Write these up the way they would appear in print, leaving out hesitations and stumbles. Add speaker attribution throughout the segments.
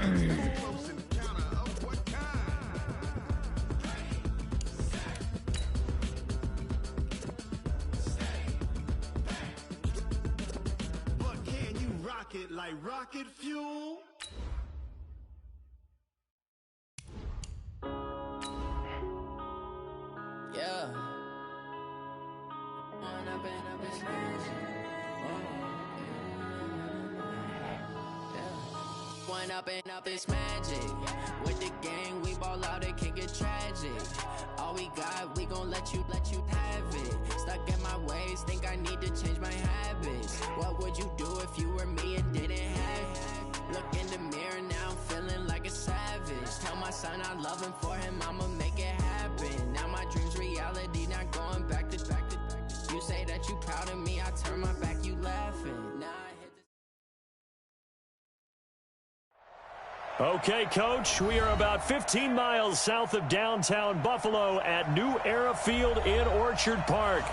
Speaker 1: But can you rock it like rocket fuel?
Speaker 2: Yeah. One up and up is magic. With the gang, we ball out, it can get tragic. All we got, we gon' let you have it. Stuck in my ways, think I need to change my habits. What would you do if you were me and didn't have it? Look in the mirror, now I'm feeling like a savage. Tell my son I love him, for him I'ma make it happen. Now my dream's reality, not going back to. You say that you proud of me, I turn my back, you laughing. Now I hit the...
Speaker 3: Okay, Coach, we are about 15 miles south of downtown Buffalo at New Era Field in Orchard Park.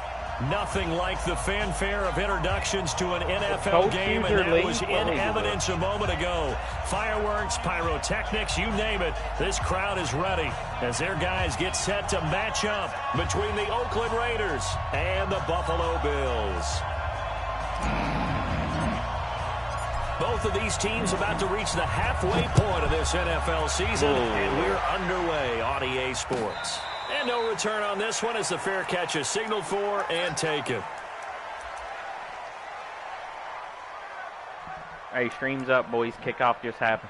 Speaker 3: Nothing like the fanfare of introductions to an NFL game, and that was in evidence a moment ago. Fireworks, pyrotechnics, you name it. This crowd is ready as their guys get set to match up between the Oakland Raiders and the Buffalo Bills. Both of these teams about to reach the halfway point of this NFL season, and we're underway on EA Sports. And no return on this one as the fair catch is signaled for and taken.
Speaker 4: Hey, streams up, boys. Kickoff just happened.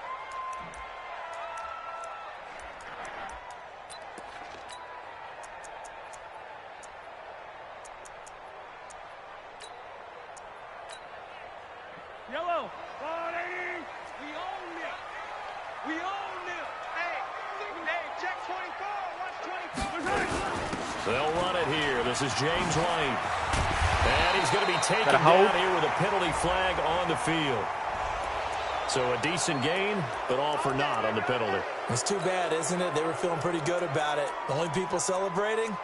Speaker 5: Yellow. 180. We own it. We own it. Hey, check 24. Watch 24.
Speaker 3: They'll run it here. This is James White. And he's going to be taken down here with a penalty flag on the field. So a decent gain, but all for naught on the penalty.
Speaker 6: It's too bad, isn't it? They were feeling pretty good about it. The only people celebrating,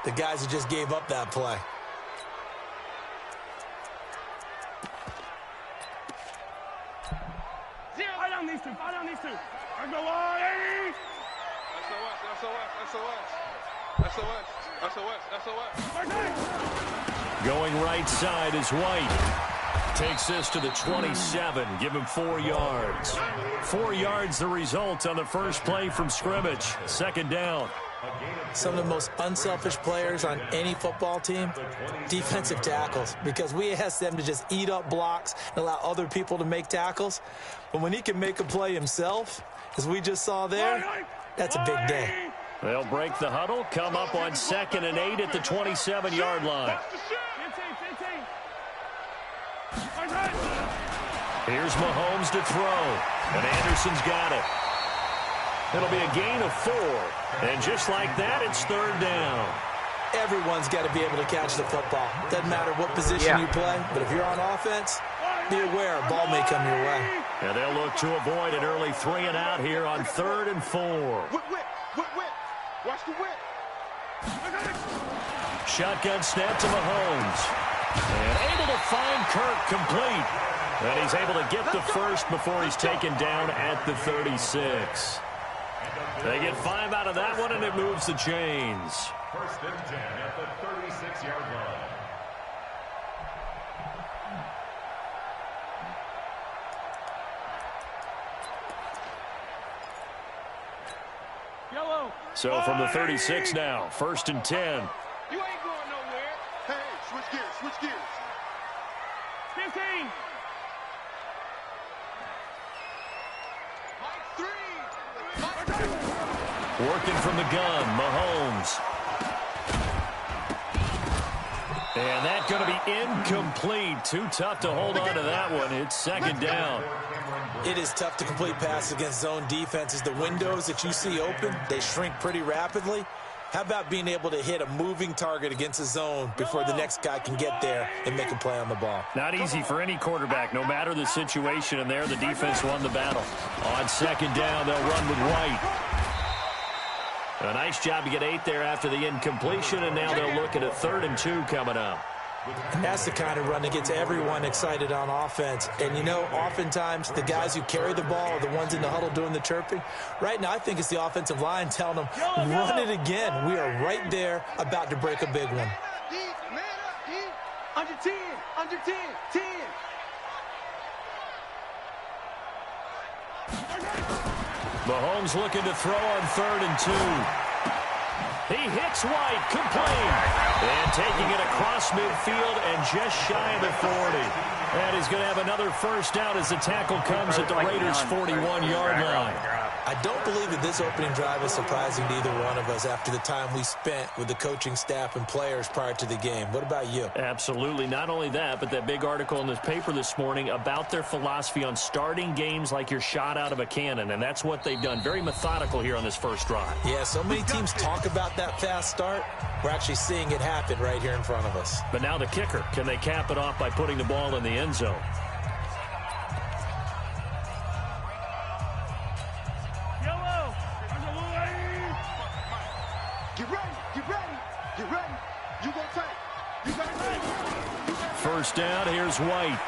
Speaker 6: the guys who just gave up that play.
Speaker 5: Fire down these two. I go 180. SOS.
Speaker 3: Going right side is White. Takes this to the 27. Give him 4 yards. 4 yards the result on the first play from scrimmage. Second down.
Speaker 6: Some of the most unselfish players on any football team, defensive tackles, because we ask them to just eat up blocks and allow other people to make tackles. But when he can make a play himself, as we just saw there, that's a big day.
Speaker 3: They'll break the huddle, come up on 2nd and 8 at the 27-yard line. Here's Mahomes to throw, and Anderson's got it. It'll be a gain of 4, and just like that, it's 3rd down.
Speaker 6: Everyone's got to be able to catch the football. Doesn't matter what position you play, but if you're on offense, be aware a ball may come your way.
Speaker 3: And they'll look to avoid an early 3 and out here on 3rd and 4.
Speaker 5: Watch the whip.
Speaker 3: Shotgun snap to Mahomes. And able to find Kirk complete. And he's able to get the first before he's taken down at the 36. They get 5 out of that one, and it moves the chains.
Speaker 7: 1st and 10 at the 36-yard line.
Speaker 5: Yellow.
Speaker 3: So from the 36 now, 1st and 10.
Speaker 5: You ain't going nowhere. Hey, switch gears. 15. Mike 3.
Speaker 3: Working from the gun, Mahomes. And that's going to be incomplete. Too tough to hold on to that one. It's 2nd down.
Speaker 6: It is tough to complete passes against zone defenses. The windows that you see open, they shrink pretty rapidly. How about being able to hit a moving target against a zone before the next guy can get there and make a play on the ball?
Speaker 3: Not easy for any quarterback, no matter the situation, and there the defense won the battle. On 2nd down, they'll run with White. A nice job to get 8 there after the incompletion, and now they'll look at a 3rd and 2 coming up.
Speaker 6: And that's the kind of run that gets everyone excited on offense. And, you know, oftentimes the guys who carry the ball are the ones in the huddle doing the chirping. Right now, I think it's the offensive line telling them, run it again. We are right there about to break a big one.
Speaker 5: Under 10, under 10, 10.
Speaker 3: Mahomes looking to throw on 3rd and 2. He hits White, complete. And taking it across midfield and just shy of the 40. And he's going to have another first down as the tackle comes at the Raiders' 41-yard line.
Speaker 6: I don't believe that this opening drive is surprising to either one of us after the time we spent with the coaching staff and players prior to the game. What about you?
Speaker 3: Absolutely. Not only that, but that big article in this paper this morning about their philosophy on starting games like you're shot out of a cannon, and that's what they've done. Very methodical here on this first drive.
Speaker 6: Yeah, so many teams talk about that fast start. We're actually seeing it happen right here in front of us.
Speaker 3: But now the kicker. Can they cap it off by putting the ball in the end zone?
Speaker 5: Get ready, get ready, get ready. You gonna take. You gotta take.
Speaker 3: First down, here's White.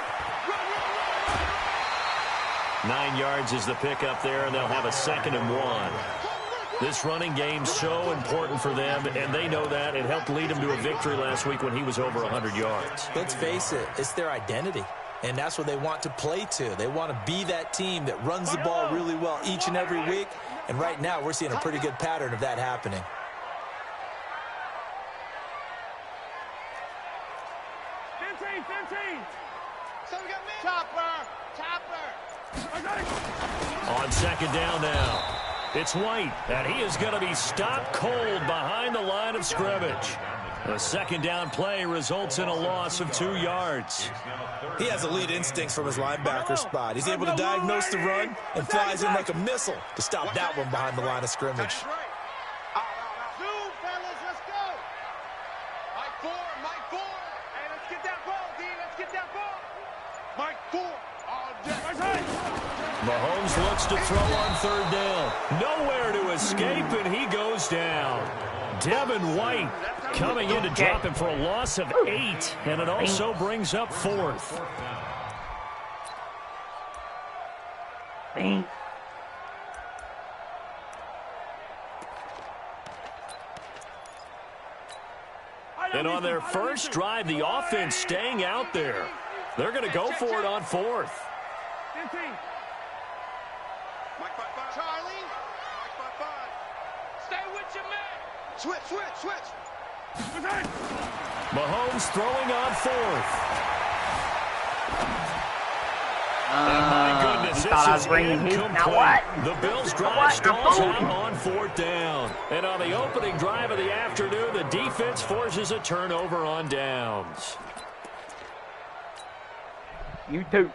Speaker 3: 9 yards is the pickup there, and they'll have a 2nd and 1. This running game's so important for them, and they know that. It helped lead them to a victory last week when he was over 100 yards.
Speaker 6: Let's face it, it's their identity, and that's what they want to play to. They want to be that team that runs the ball really well each and every week, and right now we're seeing a pretty good pattern of that happening.
Speaker 3: On 2nd down now, it's White, and he is going to be stopped cold behind the line of scrimmage. The 2nd down play results in a loss of 2 yards.
Speaker 6: He has elite instincts from his linebacker spot. He's able to diagnose the run and flies in like a missile to stop that one behind the line of scrimmage.
Speaker 3: Mahomes looks to throw on 3rd down. Nowhere to escape, and he goes down. Devin White coming in to drop him for a loss of 8, and it also brings up 4th. And on their first drive, the offense staying out there. They're going to go for it on 4th.
Speaker 5: Charlie. Stay with your man. Switch.
Speaker 3: Mahomes throwing on 4th. And my goodness, this is incomplete. The Bills drive stalls out on 4th down. And on the opening drive of the afternoon, the defense forces a turnover on downs.
Speaker 4: You too.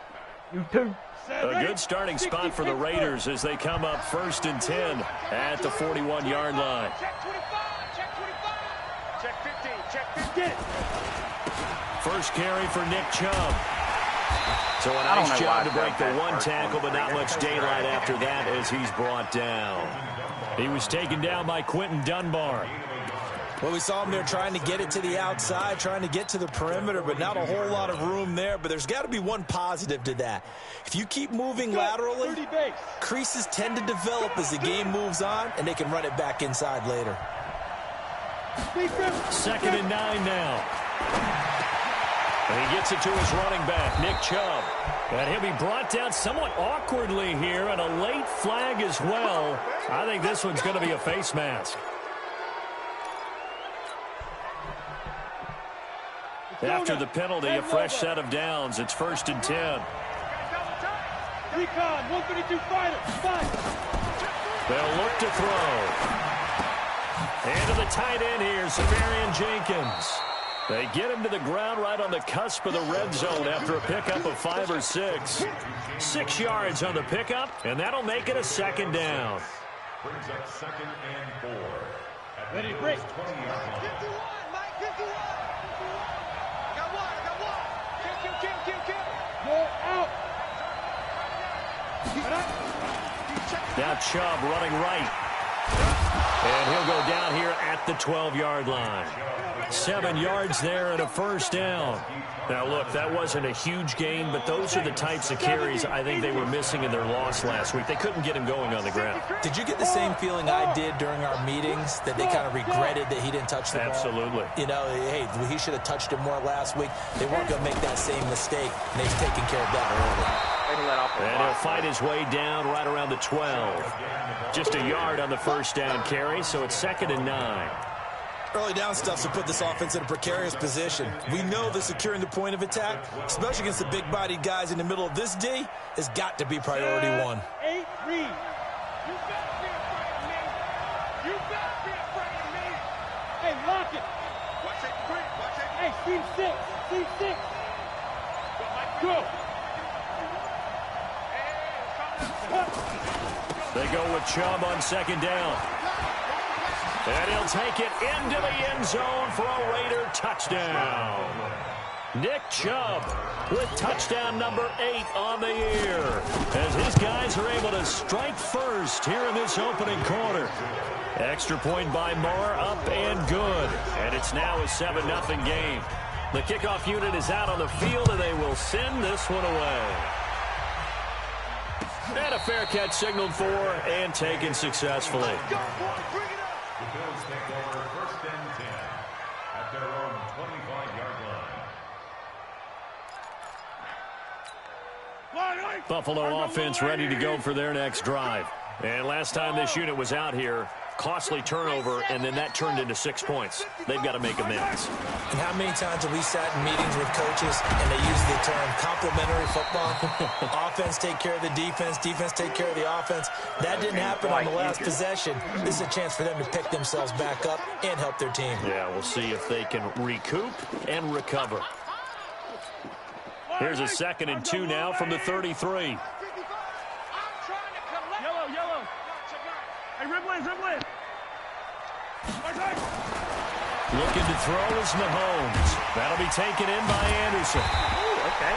Speaker 3: A good starting spot for the Raiders as they come up 1st and 10 at the 41-yard line.
Speaker 5: Check 25. Check 15. Check 15.
Speaker 3: First carry for Nick Chubb. So a nice job to break the 1 tackle, but not much daylight after that as he's brought down. He was taken down by Quentin Dunbar.
Speaker 6: Well, we saw him there trying to get it to the outside, trying to get to the perimeter, but not a whole lot of room there. But there's got to be one positive to that. If you keep moving laterally, creases tend to develop as the game moves on, and they can run it back inside later.
Speaker 3: 2nd and 9 now. And he gets it to his running back, Nick Chubb. And he'll be brought down somewhat awkwardly here, and a late flag as well. I think this one's going to be a face mask. After the penalty, a fresh set of downs. It's 1st and 10.
Speaker 5: Recon, 132 fighter.
Speaker 3: They'll look to throw. And to the tight end here, Severian Jenkins. They get him to the ground right on the cusp of the red zone after a pickup of 5 or 6. 6 yards on the pickup, and that'll make it a 2nd down.
Speaker 7: Brings up 2nd and 4.
Speaker 5: Ready, break. 51, Mike, 51.
Speaker 3: Now Chubb running right. And he'll go down here at the 12-yard line. 7 yards there and a first down. Now, look, that wasn't a huge gain, but those are the types of carries I think they were missing in their loss last week. They couldn't get him going on the ground.
Speaker 6: Did you get the same feeling I did during our meetings, that they kind of regretted that he didn't touch the ball?
Speaker 3: Absolutely.
Speaker 6: You know, hey, he should have touched it more last week. They weren't going to make that same mistake, and they've taken care of that early.
Speaker 3: And he'll fight his way down right around the 12. Just a yard on the first down carry, so it's 2nd and 9.
Speaker 6: Early down stuff to put this offense in a precarious position. We know that securing the point of attack, especially against the big-bodied guys in the middle of this D, has got to be priority one.
Speaker 5: 8, read. You better be afraid of me. You better be afraid of me. Hey, lock it. Watch it, quick. Watch it. Hey, team 6. Team 6. Go.
Speaker 3: They go with Chubb on 2nd down. And he'll take it into the end zone for a Raider touchdown. Nick Chubb with touchdown number 8 on the year, as his guys are able to strike first here in this opening quarter. Extra point by Moore, up and good. And it's now a 7-0 game. The kickoff unit is out on the field, and they will send this one away. And a fair catch signaled for and taken successfully.
Speaker 7: The Bills take over 1st and 10 at their own 25-yard line.
Speaker 3: Buffalo offense ready to go for their next drive. And last time this unit was out here, costly turnover, and then that turned into 6 points. They've got to make amends.
Speaker 6: And how many times have we sat in meetings with coaches and they use the term complementary football? Offense take care of the defense, defense take care of the offense. That didn't happen on the last possession. This is a chance for them to pick themselves back up and help their team.
Speaker 3: Yeah, we'll see if they can recoup and recover. Here's a 2nd and 2 now from the 33.
Speaker 5: Yellow. Hey, Riblin.
Speaker 3: Looking to throw is Mahomes. That'll be taken in by Anderson.
Speaker 4: Ooh, okay.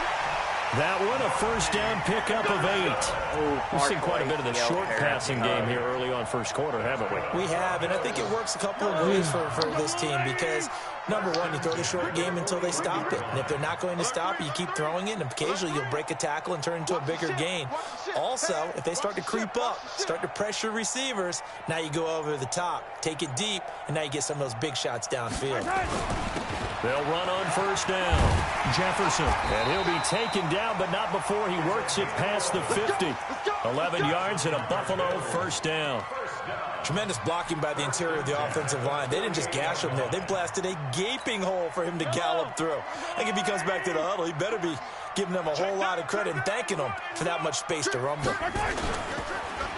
Speaker 3: That one, a first down pickup of 8. We've seen quite a bit of the short passing game here early on first quarter, haven't we?
Speaker 6: We have, and I think it works a couple of ways for this team because, number one, you throw the short game until they stop it. And if they're not going to stop it, you keep throwing it, and occasionally you'll break a tackle and turn into a bigger gain. Also, if they start to creep up, start to pressure receivers, now you go over the top, take it deep, and now you get some of those big shots downfield.
Speaker 3: They'll run on first down. Jefferson, and he'll be taken down, but not before he works it past the 50. 11 yards and a Buffalo first down.
Speaker 6: Tremendous blocking by the interior of the offensive line. They didn't just gash him there. They blasted a gaping hole for him to gallop through. I think if he comes back to the huddle, he better be giving them a whole lot of credit and thanking them for that much space to rumble.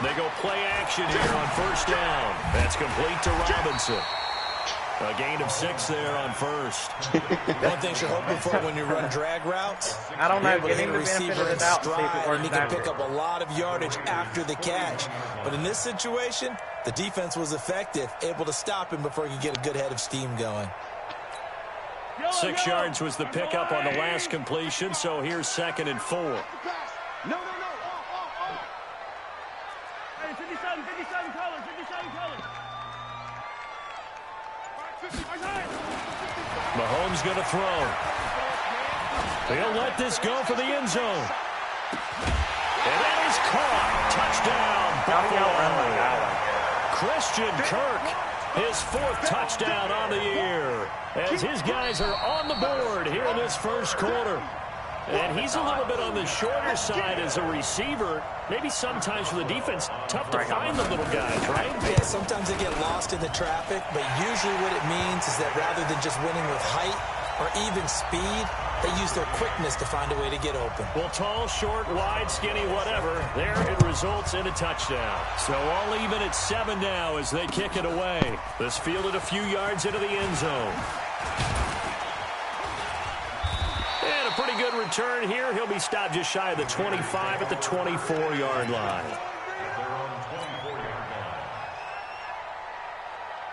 Speaker 3: They go play action here on first down. That's complete to Robinson. A gain of 6 there on first.
Speaker 6: One thing you're hoping for when you run drag routes,
Speaker 4: I don't know.
Speaker 6: you're able to
Speaker 4: Give
Speaker 6: hit
Speaker 4: him
Speaker 6: a
Speaker 4: the benefit
Speaker 6: receiver
Speaker 4: of the
Speaker 6: in
Speaker 4: doubt and see if it
Speaker 6: stride,
Speaker 4: works
Speaker 6: and he can
Speaker 4: out
Speaker 6: pick
Speaker 4: here.
Speaker 6: up a lot of yardage after the catch. But in this situation, the defense was effective, able to stop him before he could get a good head of steam going.
Speaker 3: 6 yards was the pickup on the last completion, so here's 2nd and 4.
Speaker 5: No. Hey, 57 colors.
Speaker 3: Mahomes going to throw. He'll let this go for the end zone. And that is caught. Touchdown, Buffalo. Christian Kirk, his 4th touchdown on the year, as his guys are on the board here in this first quarter. And he's a little bit on the shorter side as a receiver. Maybe sometimes for the defense, tough to find the little guys, right?
Speaker 6: Yeah, sometimes they get lost in the traffic, but usually what it means is that rather than just winning with height or even speed, they use their quickness to find a way to get open.
Speaker 3: Well, tall, short, wide, skinny, whatever, there it results in a touchdown. So all even at 7 now as they kick it away. This fielded a few yards into the end zone. And a pretty good return here. He'll be stopped just shy of the 25 at the 24-yard line.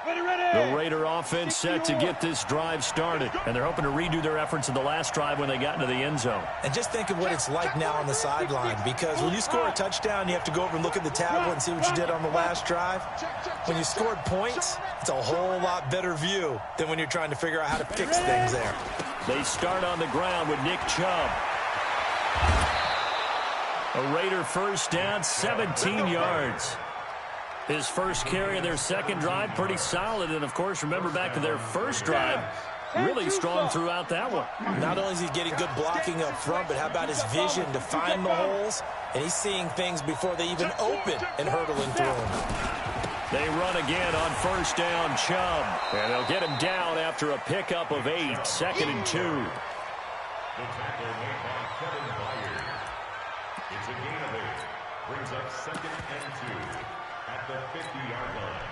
Speaker 3: The Raider offense set to get this drive started. And they're hoping to redo their efforts in the last drive when they got into the end zone.
Speaker 6: And just think of what it's like now on the sideline, because when you score a touchdown, you have to go over and look at the tablet and see what you did on the last drive. When you scored points, it's a whole lot better view than when you're trying to figure out how to fix things there.
Speaker 3: They start on the ground with Nick Chubb. A Raider first down, 17 yards. His first carry of their second drive, pretty solid. And, of course, remember back to their first drive, really strong throughout that one.
Speaker 6: Not only is he getting good blocking up front, but how about his vision to find the holes? And he's seeing things before they even open and hurtling through them.
Speaker 3: They run again on first down, Chubb. And they'll get him down after a pickup of 8, 2nd and 2.
Speaker 7: The tackle made by Kevin Byard. It's a gain of 8. Brings up 2nd and 2 at the 50-yard line.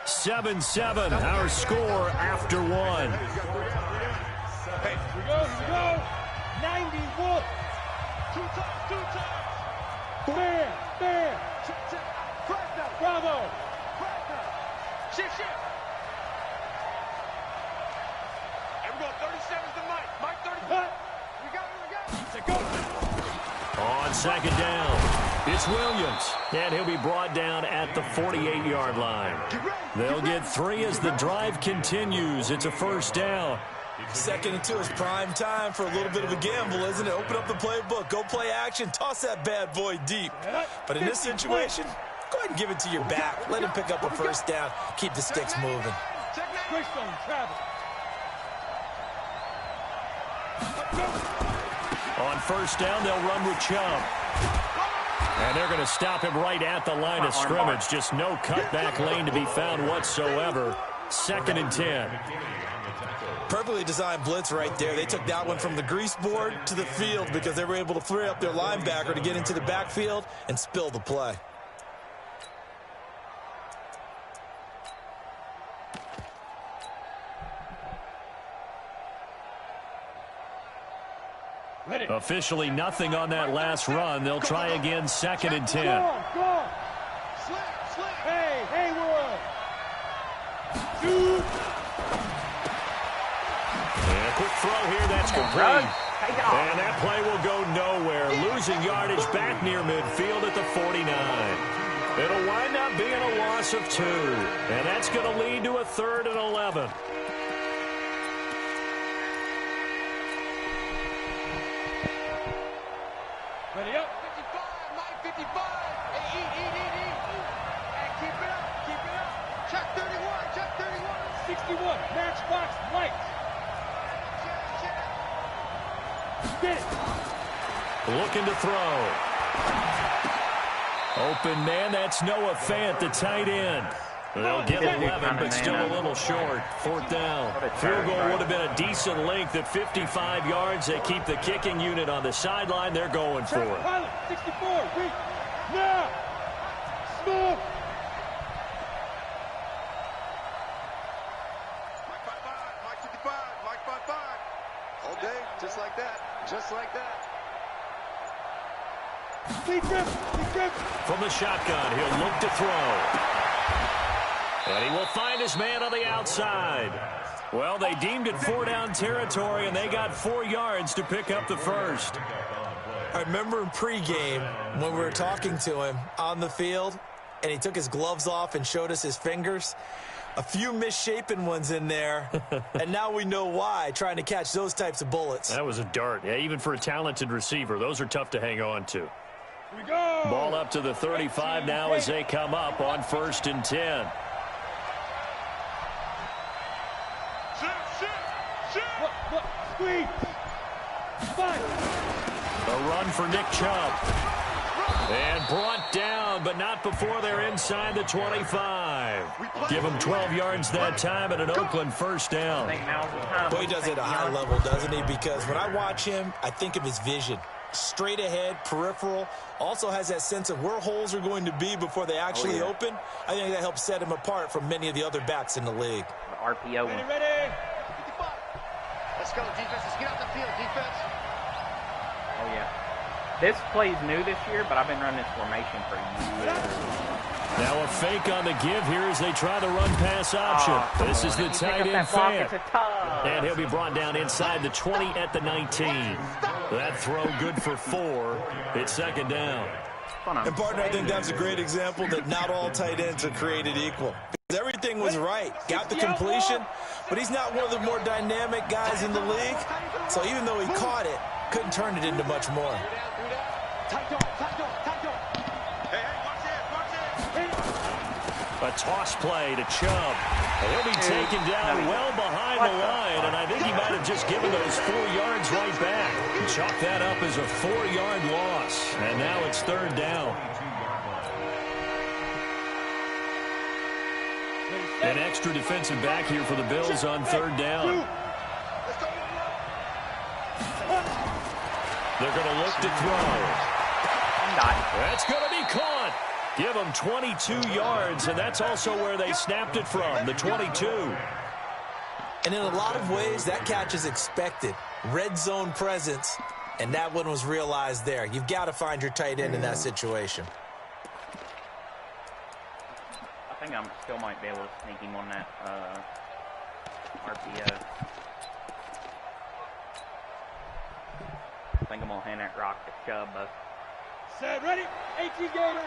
Speaker 3: 7-7, our score after 1.
Speaker 5: Hey, here we go. 91. Two times. Fair. Bravo. Shift. And we're going 37's to Mike 35. We got it. Go.
Speaker 3: On second down, it's Williams. And he'll be brought down at the 48-yard line. They'll get 3 as the drive continues. It's a first down.
Speaker 6: 2nd and 2 is prime time for a little bit of a gamble, isn't it? Open up the playbook, go play action, toss that bad boy deep. But in this situation, go ahead and give it to your back. Let him pick up a first down. Keep the sticks moving.
Speaker 3: On first down, they'll run with Chubb. And they're going to stop him right at the line of scrimmage. Just no cutback lane to be found whatsoever. 2nd and 10.
Speaker 6: Perfectly designed blitz right there. They took that one from the grease board to the field because they were able to free up their linebacker to get into the backfield and spill the play.
Speaker 3: Officially nothing on that last run. They'll try again, 2nd and 10.
Speaker 5: Go on. Slip. Hey, Haywood. Shoot.
Speaker 3: And a quick throw here, that's complete. And that play will go nowhere. Losing yardage back near midfield at the 49. It'll wind up being a loss of 2. And that's going to lead to a 3rd and 11.
Speaker 5: Ready up. 55, 55. Hey, eat. And keep it up. Check 31. 61. Matchbox Mike. Get it.
Speaker 3: Looking to throw. Open man, that's Noah Fant, the tight end. They'll get 11, but still a little short. 4th down. Field goal would have been a decent length at 55 yards. They keep the kicking unit on the sideline. They're going for it.
Speaker 5: 64. Wait. Now. Smooth. Mike 55. All day, just like that. Deep grip.
Speaker 3: From the shotgun, he'll look to throw. And he will find his man on the outside. Well, they deemed it 4-down territory, and they got 4 yards to pick up the first.
Speaker 6: I remember in pregame when we were talking to him on the field, and he took his gloves off and showed us his fingers. A few misshapen ones in there, and now we know why, trying to catch those types of bullets.
Speaker 3: That was a dart. Yeah, even for a talented receiver, those are tough to hang on to.
Speaker 5: Here we go.
Speaker 3: Ball up to the 35 now as they come up on 1st and 10.
Speaker 5: Look, squeeze. Fine.
Speaker 3: A run for Nick Chubb. And brought down, but not before they're inside the 25. Give him 12 yards that time at an Oakland first down.
Speaker 6: Boy, he does it at a high level, doesn't he? Because when I watch him, I think of his vision. Straight ahead, peripheral. Also has that sense of where holes are going to be before they actually open. I think that helps set him apart from many of the other backs in the league.
Speaker 4: The RPO one.
Speaker 5: Ready. 55. Let's go, defense. Let's get out the field, defense.
Speaker 4: Oh, yeah. This play's new this year, but I've been running this formation for years.
Speaker 3: Now a fake on the give here as they try the run-pass option. This is the tight end fan. And he'll be brought down inside the 20 at the 19. That throw good for 4. It's second down.
Speaker 6: And, partner, I think that's a great example that not all tight ends are created equal. Everything was right. Got the completion, but he's not one of the more dynamic guys in the league. So even though he caught it, couldn't turn it into much more.
Speaker 3: A toss play to Chubb. He'll be taken down well behind the line, and I think he might have just given those 4 yards right back. Chalk that up as a 4-yard loss, and now it's third down. An extra defensive back here for the Bills on third down. They're going to look to throw. That's going to be caught. Give them 22 yards, and that's also where they snapped it from, the 22.
Speaker 6: And in a lot of ways, that catch is expected. Red zone presence, and that one was realized there. You've got to find your tight end in that situation.
Speaker 4: I think I still might be able to sneak him on that RPO. I think I'm going to hand that rock to Chubb.
Speaker 5: Set, ready? 18 Gator.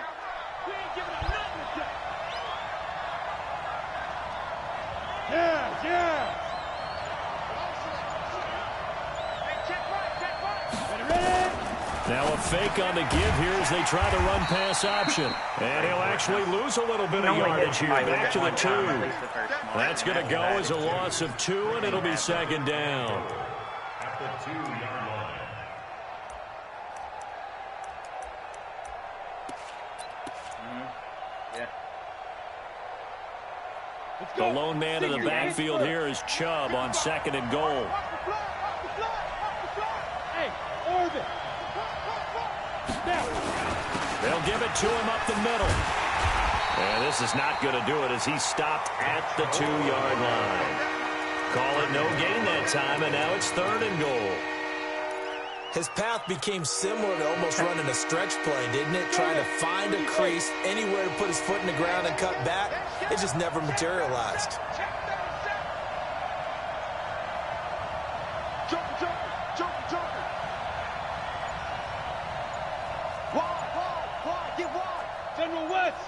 Speaker 5: We ain't giving up nothing today. Yeah, yeah. Ready?
Speaker 3: Now a fake on the give here as they try the run-pass option. And he'll actually lose a little bit of yardage here. Back to the 2. That's going to go as a loss of 2, and it'll be second down.
Speaker 7: At the 2-yard line.
Speaker 3: The lone man in the backfield here is Chubb on second and goal.
Speaker 5: Hey, Orvin.
Speaker 3: They'll give it to him up the middle. And this is not going to do it as he stopped at the 2-yard line. Call it no gain that time, and now it's third and goal.
Speaker 6: His path became similar to almost running a stretch play, didn't it? Trying to find a crease, anywhere to put his foot in the ground and cut back. It just never materialized.
Speaker 5: General West.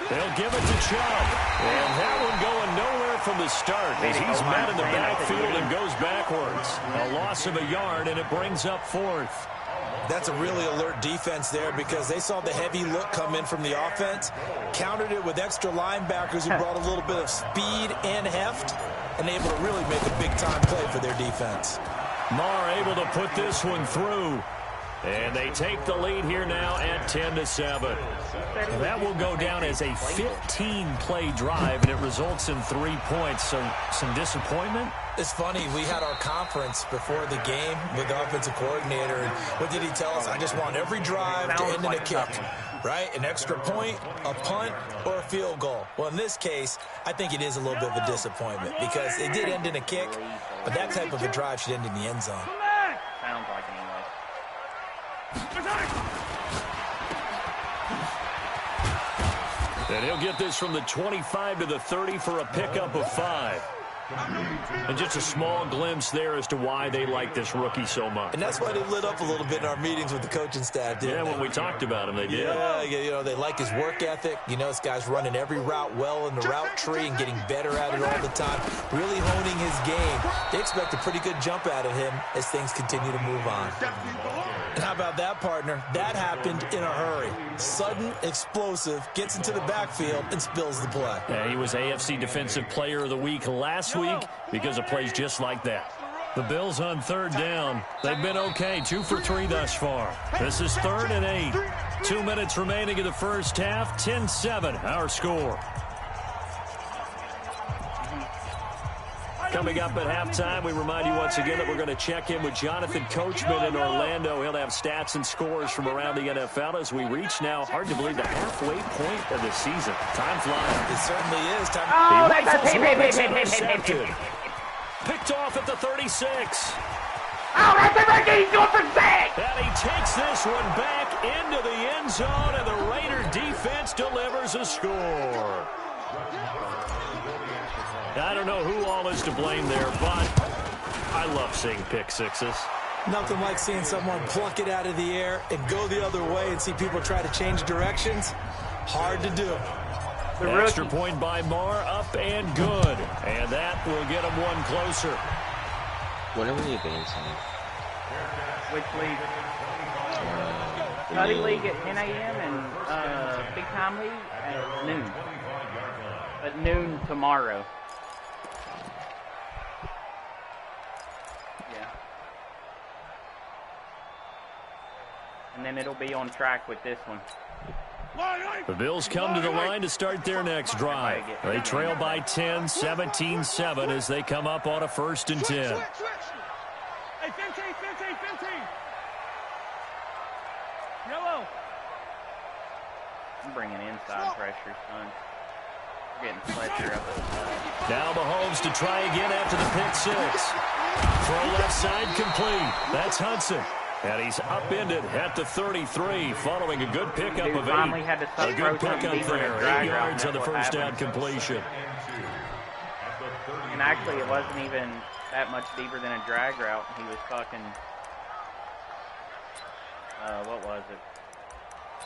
Speaker 3: They'll give it to Chubb. And that one going nowhere from the start as he's met in the backfield and goes backwards. A loss of a yard, and it brings up fourth.
Speaker 6: That's a really alert defense there because they saw the heavy look come in from the offense, countered it with extra linebackers who brought a little bit of speed and heft, and able to really make a big-time play for their defense.
Speaker 3: Marr able to put this one through. And they take the lead here now at 10-7. And that will go down as a 15-play drive, and it results in 3 points. So some disappointment?
Speaker 6: It's funny, we had our conference before the game with the offensive coordinator, and what did he tell us? I just want every drive to end in a kick, right? An extra point, a punt, or a field goal. Well, in this case, I think it is a little bit of a disappointment because it did end in a kick, but that type of a drive should end in the end zone.
Speaker 4: Sounds like anyway.
Speaker 3: And he'll get this from the 25 to the 30 for a pickup of 5. And just a small glimpse there as to why they like this rookie so much.
Speaker 6: And that's why they lit up a little bit in our meetings with the coaching staff, didn't they?
Speaker 3: Yeah, when we talked about him, they did.
Speaker 6: Yeah, you know, they like his work ethic. You know, this guy's running every route well in the route tree and getting better at it all the time, really honing his game. They expect a pretty good jump out of him as things continue to move on. And how about that, partner? That happened in a hurry. Sudden, explosive, gets into the backfield and spills the play.
Speaker 3: Yeah, he was AFC Defensive Player of the Week last week because of plays just like that. The Bills on third down. They've been okay, 2 for 3 thus far. This is 3rd and 8. 2 minutes remaining in the first half. 10-7, our score. Coming up at halftime, we remind you once again that we're going to check in with Jonathan Coachman in Orlando. He'll have stats and scores from around the NFL as we reach now, hard to believe, the halfway point of the season. Time flies.
Speaker 6: It certainly is. Time.
Speaker 4: Oh,
Speaker 3: Picked off at the 36.
Speaker 4: Oh, that's a rookie. He's going for 6.
Speaker 3: And he takes this one back into the end zone, and the Raider defense delivers a score. I don't know who all is to blame there, but I love seeing pick sixes.
Speaker 6: Nothing like seeing someone pluck it out of the air and go the other way and see people try to change directions. Hard to do.
Speaker 3: Extra point by Marr, up and good. And that will get him one closer.
Speaker 8: What are we advancing?
Speaker 4: Which league? Tuddy League at 10 a.m. and Big Time League at noon. At noon tomorrow. Yeah. And then it'll be on track with this one.
Speaker 3: The Bills come to the line to start their next drive. They trail by 10, 17-7 as they come up on a 1st and 10.
Speaker 5: Hey, 15. Yellow.
Speaker 4: I'm bringing inside pressure, son. We're getting Fletcher up at the side.
Speaker 3: Now Mahomes to try again after the pick 6. Throw left side complete. That's Hudson. And he's upended at the 33 following a good pickup of 8. A good pickup there. 8 yards on the first down completion.
Speaker 4: And actually, it wasn't even that much deeper than a drag route. He was fucking... what was it?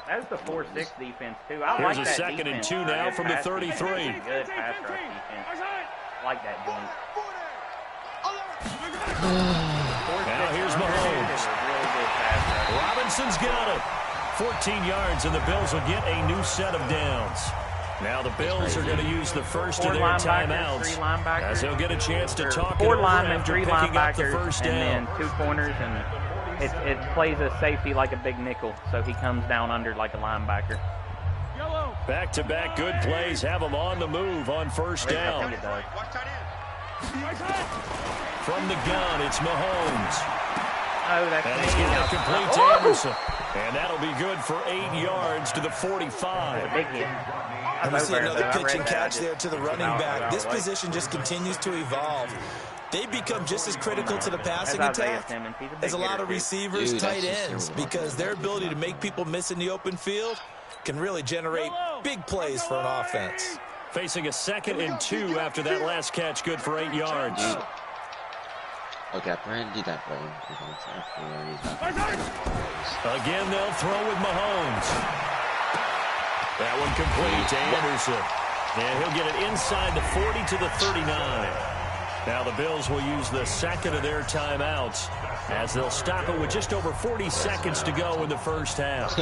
Speaker 4: That was the 4-6 defense, too. I like that
Speaker 3: Here's a 2nd and 2 now from the 33.
Speaker 4: Good pass rush defense. I like that joint.
Speaker 3: Now here's Mahomes. Robinson's got it. 14 yards, and the Bills will get a new set of downs. Now the Bills are going to use the first of their timeouts as they'll get a chance to talk it over after picking up the first down.
Speaker 4: And then 2 corners, and it plays a safety like a big nickel, so he comes down under like a linebacker.
Speaker 3: Back-to-back good plays have them on the move on first down.
Speaker 4: I think it does.
Speaker 3: From the gun, it's Mahomes.
Speaker 4: Oh, that's
Speaker 3: and he's going to complete to Anderson. And that'll be good for 8 yards to the 45.
Speaker 4: Big hit.
Speaker 6: And we see another pitch and catch there to the running back. This position just continues to evolve. They become just as critical to the passing attack as a lot of receivers, tight ends, because their ability to make people miss in the open field can really generate big plays for an offense.
Speaker 3: Facing a 2nd and 2 after that last catch, good for 8 yards.
Speaker 8: Okay, Brand did that play.
Speaker 3: Again, they'll throw with Mahomes. That one complete to Anderson. And he'll get it inside the 40 to the 39. Now the Bills will use the 2nd of their timeouts as they'll stop it with just over 40 seconds to go in the first half.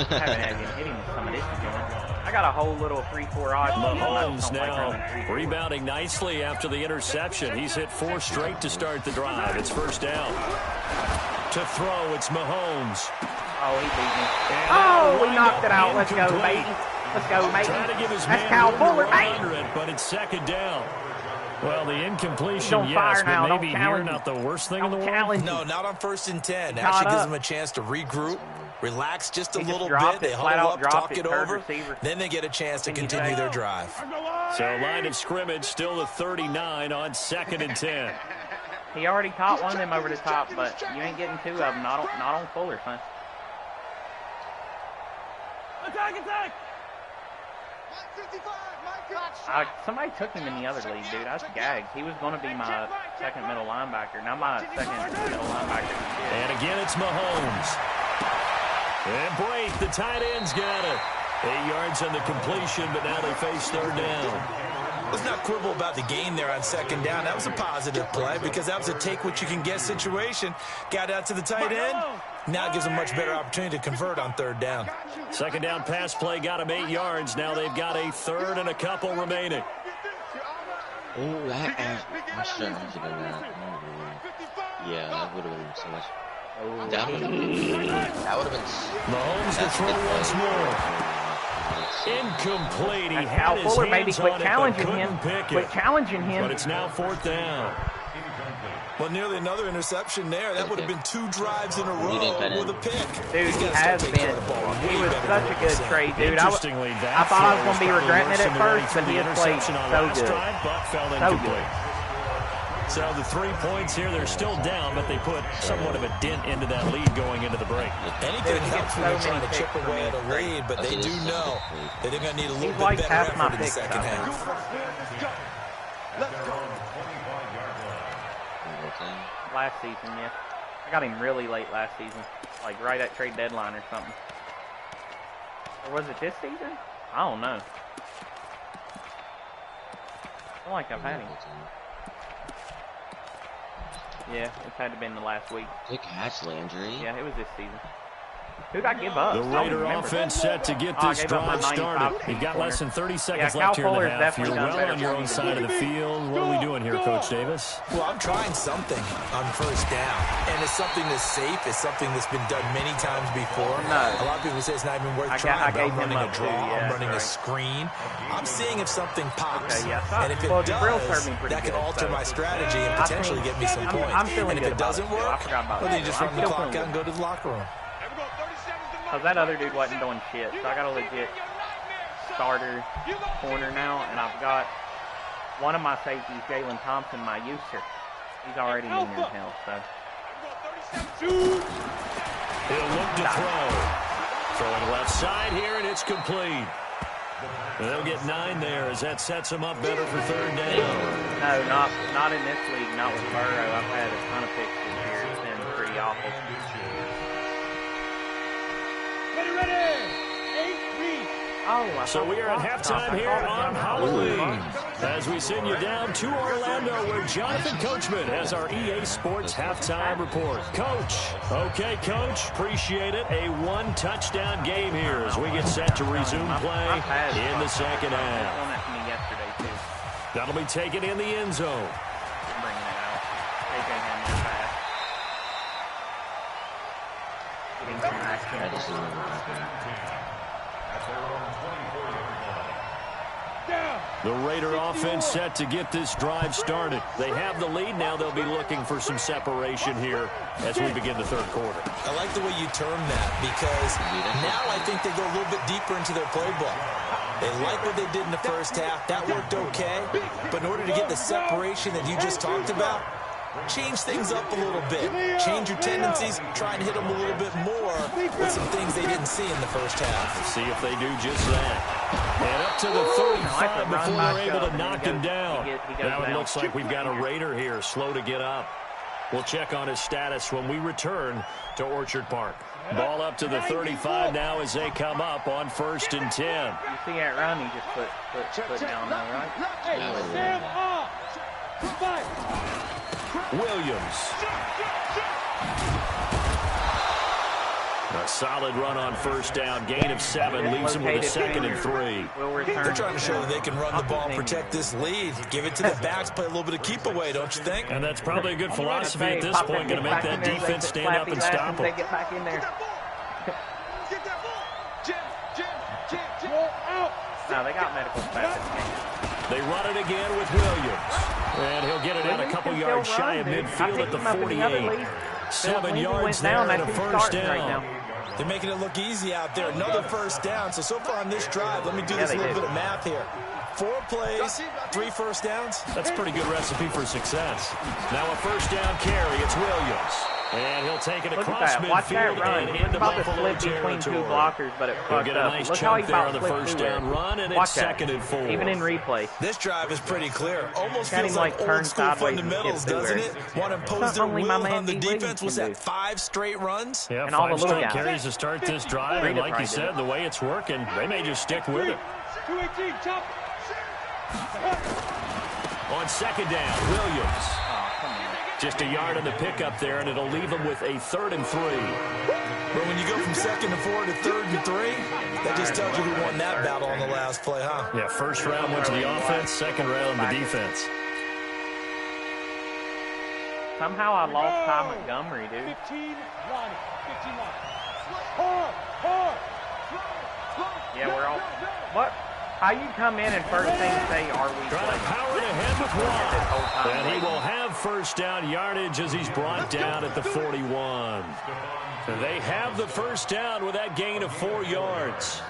Speaker 4: I got a whole little 3-4 odds.
Speaker 3: Mahomes now rebounding nicely after the interception. He's hit 4 straight to start the drive. It's first down. To throw, it's Mahomes.
Speaker 4: Oh, he beat me. Oh, we knocked it out. Let's go, baby. Let's go, baby. That's Kyle Fuller, baby.
Speaker 3: But it's 2nd down. Well, the incompletion, yes, but maybe here not the worst thing in the world.
Speaker 6: No, not on 1st and 10. Actually gives them a chance to regroup, relax just a little bit. They huddle up, talk it over. Then they get a chance to continue their drive.
Speaker 3: So line of scrimmage still the 39 on 2nd and 10.
Speaker 4: He already caught one of them over the top, but you ain't getting 2 of them. Not on Fuller, son.
Speaker 5: Attack!
Speaker 4: Somebody took him in the other league, dude. I was gagged. He was going to be my 2nd middle linebacker. Now my 2nd middle linebacker.
Speaker 3: And again, it's Mahomes. And Brate, the tight end's got it. 8 yards on the completion, but now they face 3rd down.
Speaker 6: Let's not quibble about the gain there on 2nd down. That was a positive play because that was a take-what-you-can-get situation. Got out to the tight end. Now it gives them a much better opportunity to convert on 3rd down.
Speaker 3: 2nd down pass play got them 8 yards. Now they've got a 3rd and a couple remaining.
Speaker 8: Oh, I should have done that. Yeah, that would have been so much. That would have been.
Speaker 3: Mahomes to throw once more. Incomplete. He
Speaker 4: had his
Speaker 3: Fuller,
Speaker 4: baby. Quit challenging him.
Speaker 3: Quit challenging him. But it's now 4th down.
Speaker 6: Well, nearly another interception there. That would have been 2 drives in a row with a pick.
Speaker 4: Dude, he has been. He was such a good trade, dude. I thought I was going to be regretting it at first, but he has played so good. So good.
Speaker 3: So the 3 points here, they're still down, but they put somewhat of a dent into that lead going into the break.
Speaker 6: Anything helps when you're trying to chip away at a lead, but they do know that they're going to need a little bit better effort in the second half.
Speaker 4: Last season, yeah. I got him really late last season, like right at trade deadline or something. Or was it this season? I don't know. I feel like I've had him. Yeah, it's had to have been the last week.
Speaker 8: Big Ashley injury.
Speaker 4: Yeah, it was this season. Who'd I give up?
Speaker 3: The Raider offense set to get this drive started. You've got less than 30 seconds left here in the half. You're well on your own side of the field. What are we doing here, Coach Davis?
Speaker 6: Well, I'm trying something on first down, and it's something that's safe. It's something that's been done many times before. A lot of people say it's not even worth trying, but I'm running a draw. I'm running a screen. I'm seeing if something pops, and if it does, that can alter my strategy and potentially get me some points. And if it doesn't work, well, then you just run the clock out and go to the locker room.
Speaker 4: Because that other dude wasn't doing shit. So I got a legit starter corner now. And I've got one of my safeties, Jalen Thompson, my user. He's already meaner than hell, so.
Speaker 3: He'll look to throw. Throwing left side here, and it's complete. They'll get 9 there as that sets them up better for third down.
Speaker 4: No, not in this league, not with Burrow. I've had a ton of picks this year. It's been pretty awful.
Speaker 3: So we are at halftime here on Halloween as we send you down to Orlando where Jonathan Coachman has our EA Sports halftime report. Coach. Okay, Coach. Appreciate it. A 1-touchdown game here as we get set to resume play in the second half. That'll be taken in the end zone. The Raider offense set to get this drive started. They have the lead now. They'll be looking for some separation here as we begin the third quarter.
Speaker 6: I like the way you term that because now I think they go a little bit deeper into their playbook. They like what they did in the first half. That worked okay. But in order to get the separation that you just talked about, change things up a little bit. Change your tendencies. Try and hit them a little bit more with some things they didn't see in the first half.
Speaker 3: We'll see if they do just that. And up to the 35 before they're able to knock him down. Now it looks like we've got a Raider here, slow to get up. We'll check on his status when we return to Orchard Park. Ball up to the 35 now as they come up on 1st and 10.
Speaker 4: You see that run, he just put down there, right?
Speaker 3: Williams. A solid run on first down. Gain of 7 leaves them with a 2nd and 3.
Speaker 6: They're trying to show that they can run the ball, protect this lead. Give it to the backs, play a little bit of keep away, don't you think?
Speaker 3: And that's probably a good philosophy at this point. Going to make that defense stand up and stop them.
Speaker 4: Get back in there. No, they got medical staff.
Speaker 3: They run it again with Williams. And he'll get it out a couple yards shy of midfield at the 48. 7 yards there and a first down.
Speaker 6: They're making it look easy out there. Another first down. So far on this drive, let me do this little bit of math here. 4 plays, 3 first downs.
Speaker 3: That's a pretty good recipe for success. Now a first down carry. It's Williams. And he'll take it across midfield and into Buffalo territory.
Speaker 4: Between 2 blockers, but it
Speaker 3: fucked get a nice chunk there on the first down run, and it's 2nd and 4.
Speaker 4: Even in replay.
Speaker 6: This drive is pretty clear. Almost feels like old school fundamentals, doesn't it? Want to impose their will on the defense. Was that 5 straight runs?
Speaker 3: Yeah, 5 straight carries to start this drive, and like you said, the way it's working, they may just stick with it. On 2nd down, Williams. Just a yard on the pickup there, and it'll leave them with a 3rd and 3.
Speaker 6: But when you go from 2nd and 4 to 3rd and 3, that just tells you who won that battle on the last play, huh?
Speaker 3: Yeah, first round went to the offense, 2nd round the defense.
Speaker 4: Somehow I lost Ty Montgomery, dude.
Speaker 5: 15 line.
Speaker 4: Yeah, we're all... What? How you come in and first thing say, are we
Speaker 3: trying to power it ahead with Watt. And he will have first down yardage as he's brought down at the 41. They have the first down with that gain of 4 yards.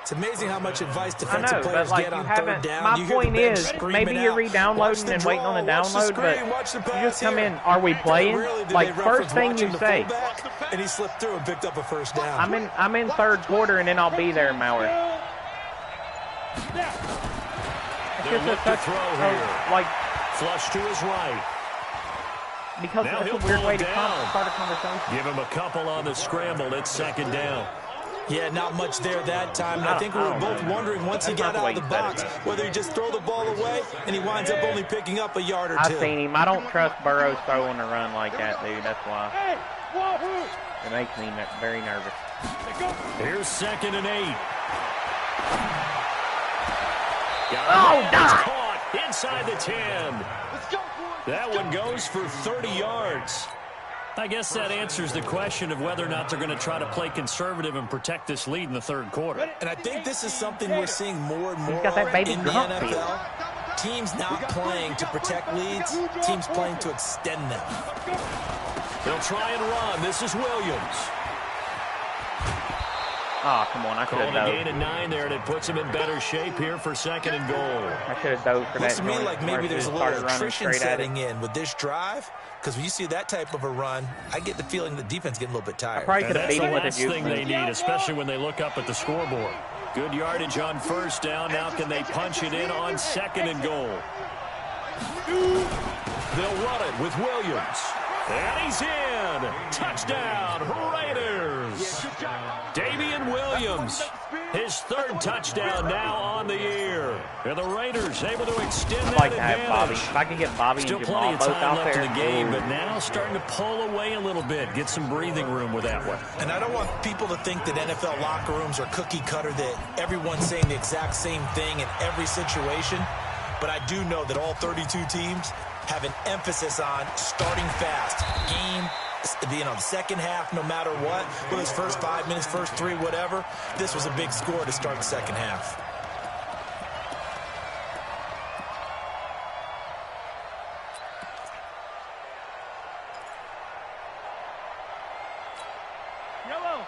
Speaker 6: It's amazing how much advice defensive
Speaker 4: I know,
Speaker 6: players
Speaker 4: but like
Speaker 6: get
Speaker 4: you
Speaker 6: on
Speaker 4: haven't.
Speaker 6: third down.
Speaker 4: My
Speaker 6: You hear the
Speaker 4: point
Speaker 6: bench
Speaker 4: is,
Speaker 6: screaming
Speaker 4: maybe you're
Speaker 6: out,
Speaker 4: re-downloading and waiting on the download, but you just come in. Are we playing? Like first thing you say.
Speaker 6: And he slipped through and picked up a first down.
Speaker 4: I'm in third quarter, and then I'll be there, Mauer.
Speaker 3: They'll look to throw here.
Speaker 4: Like
Speaker 3: flush to his right.
Speaker 4: Because
Speaker 3: Now
Speaker 4: that's
Speaker 3: he'll
Speaker 4: a weird
Speaker 3: pull
Speaker 4: way
Speaker 3: it
Speaker 4: to
Speaker 3: down.
Speaker 4: start a conversation.
Speaker 3: Give him a couple on the scramble. It's second down.
Speaker 6: Yeah, not much there that time. And I think we were both wondering once he got out of the box whether he just throw the ball away and he winds up only picking up a yard or two.
Speaker 4: I've seen him. I don't trust Burrow's throwing a run like that, dude. That's why. It makes me very nervous.
Speaker 3: Here's 2nd and 8. Caught inside the 10. That one goes for 30 yards. I guess that answers the question of whether or not they're going to try to play conservative and protect this lead in the third quarter.
Speaker 6: And I think this is something we're seeing more and more
Speaker 4: got that baby
Speaker 6: in the
Speaker 4: drop
Speaker 6: NFL. Teams not playing to protect leads, teams playing to extend them.
Speaker 3: They'll try and run. This is Williams.
Speaker 4: Oh, come on. I could have
Speaker 3: Called a
Speaker 4: dove.
Speaker 3: gain of 9 there, and it puts him in better shape here for 2nd and goal.
Speaker 4: I should have dove for that.
Speaker 6: Looks to me like maybe there's a little attrition setting
Speaker 4: in.
Speaker 6: in with this drive. Because when you see that type of a run, I get the feeling the defense getting a little bit tired.
Speaker 4: Probably could have
Speaker 3: That's
Speaker 4: beat
Speaker 3: the
Speaker 4: him with a
Speaker 3: last
Speaker 4: juke
Speaker 3: thing they need, especially when they look up at the scoreboard. Good yardage on first down. Now can they punch it in on 2nd and goal? They'll run it with Williams. And he's in. Touchdown, Raiders. Damian Williams, his 3rd touchdown now on the year. And the Raiders able to extend
Speaker 4: I'd
Speaker 3: that
Speaker 4: like to have
Speaker 3: advantage.
Speaker 4: Bobby. If I can get Bobby
Speaker 3: Still
Speaker 4: and
Speaker 3: plenty
Speaker 4: Jamal
Speaker 3: of
Speaker 4: both
Speaker 3: time
Speaker 4: out
Speaker 3: left
Speaker 4: there.
Speaker 3: in the game, but now starting to pull away a little bit. Get some breathing room with that one.
Speaker 6: And I don't want people to think that NFL locker rooms are cookie cutter, that everyone's saying the exact same thing in every situation. But I do know that all 32 teams have an emphasis on starting fast. Game, the second half, no matter what, whether it's first 5 minutes, first 3, whatever, this was a big score to start the second half.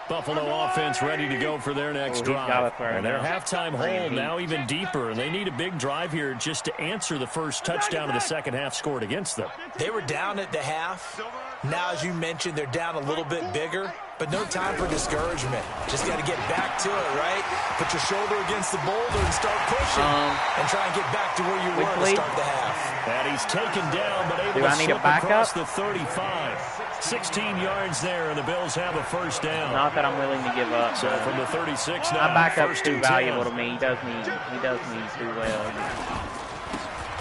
Speaker 3: Buffalo offense ready to go for their next drive. And their halftime hole now even deeper. And they need a big drive here just to answer the first touchdown of the second half scored against them.
Speaker 6: They were down at the half. Now, as you mentioned, they're down a little bit bigger, but no time for discouragement. Just got to get back to it, right? Put your shoulder against the boulder and start pushing and try and get back to where you were to start the half.
Speaker 3: And he's taken down, but able to slip across the 35. 16 yards there, and the Bills have a first down.
Speaker 4: Not that I'm willing to give up.
Speaker 3: So from the 36 now,
Speaker 4: my backup's too
Speaker 3: 1st and
Speaker 4: valuable
Speaker 3: 10.
Speaker 4: to me. He does me too well.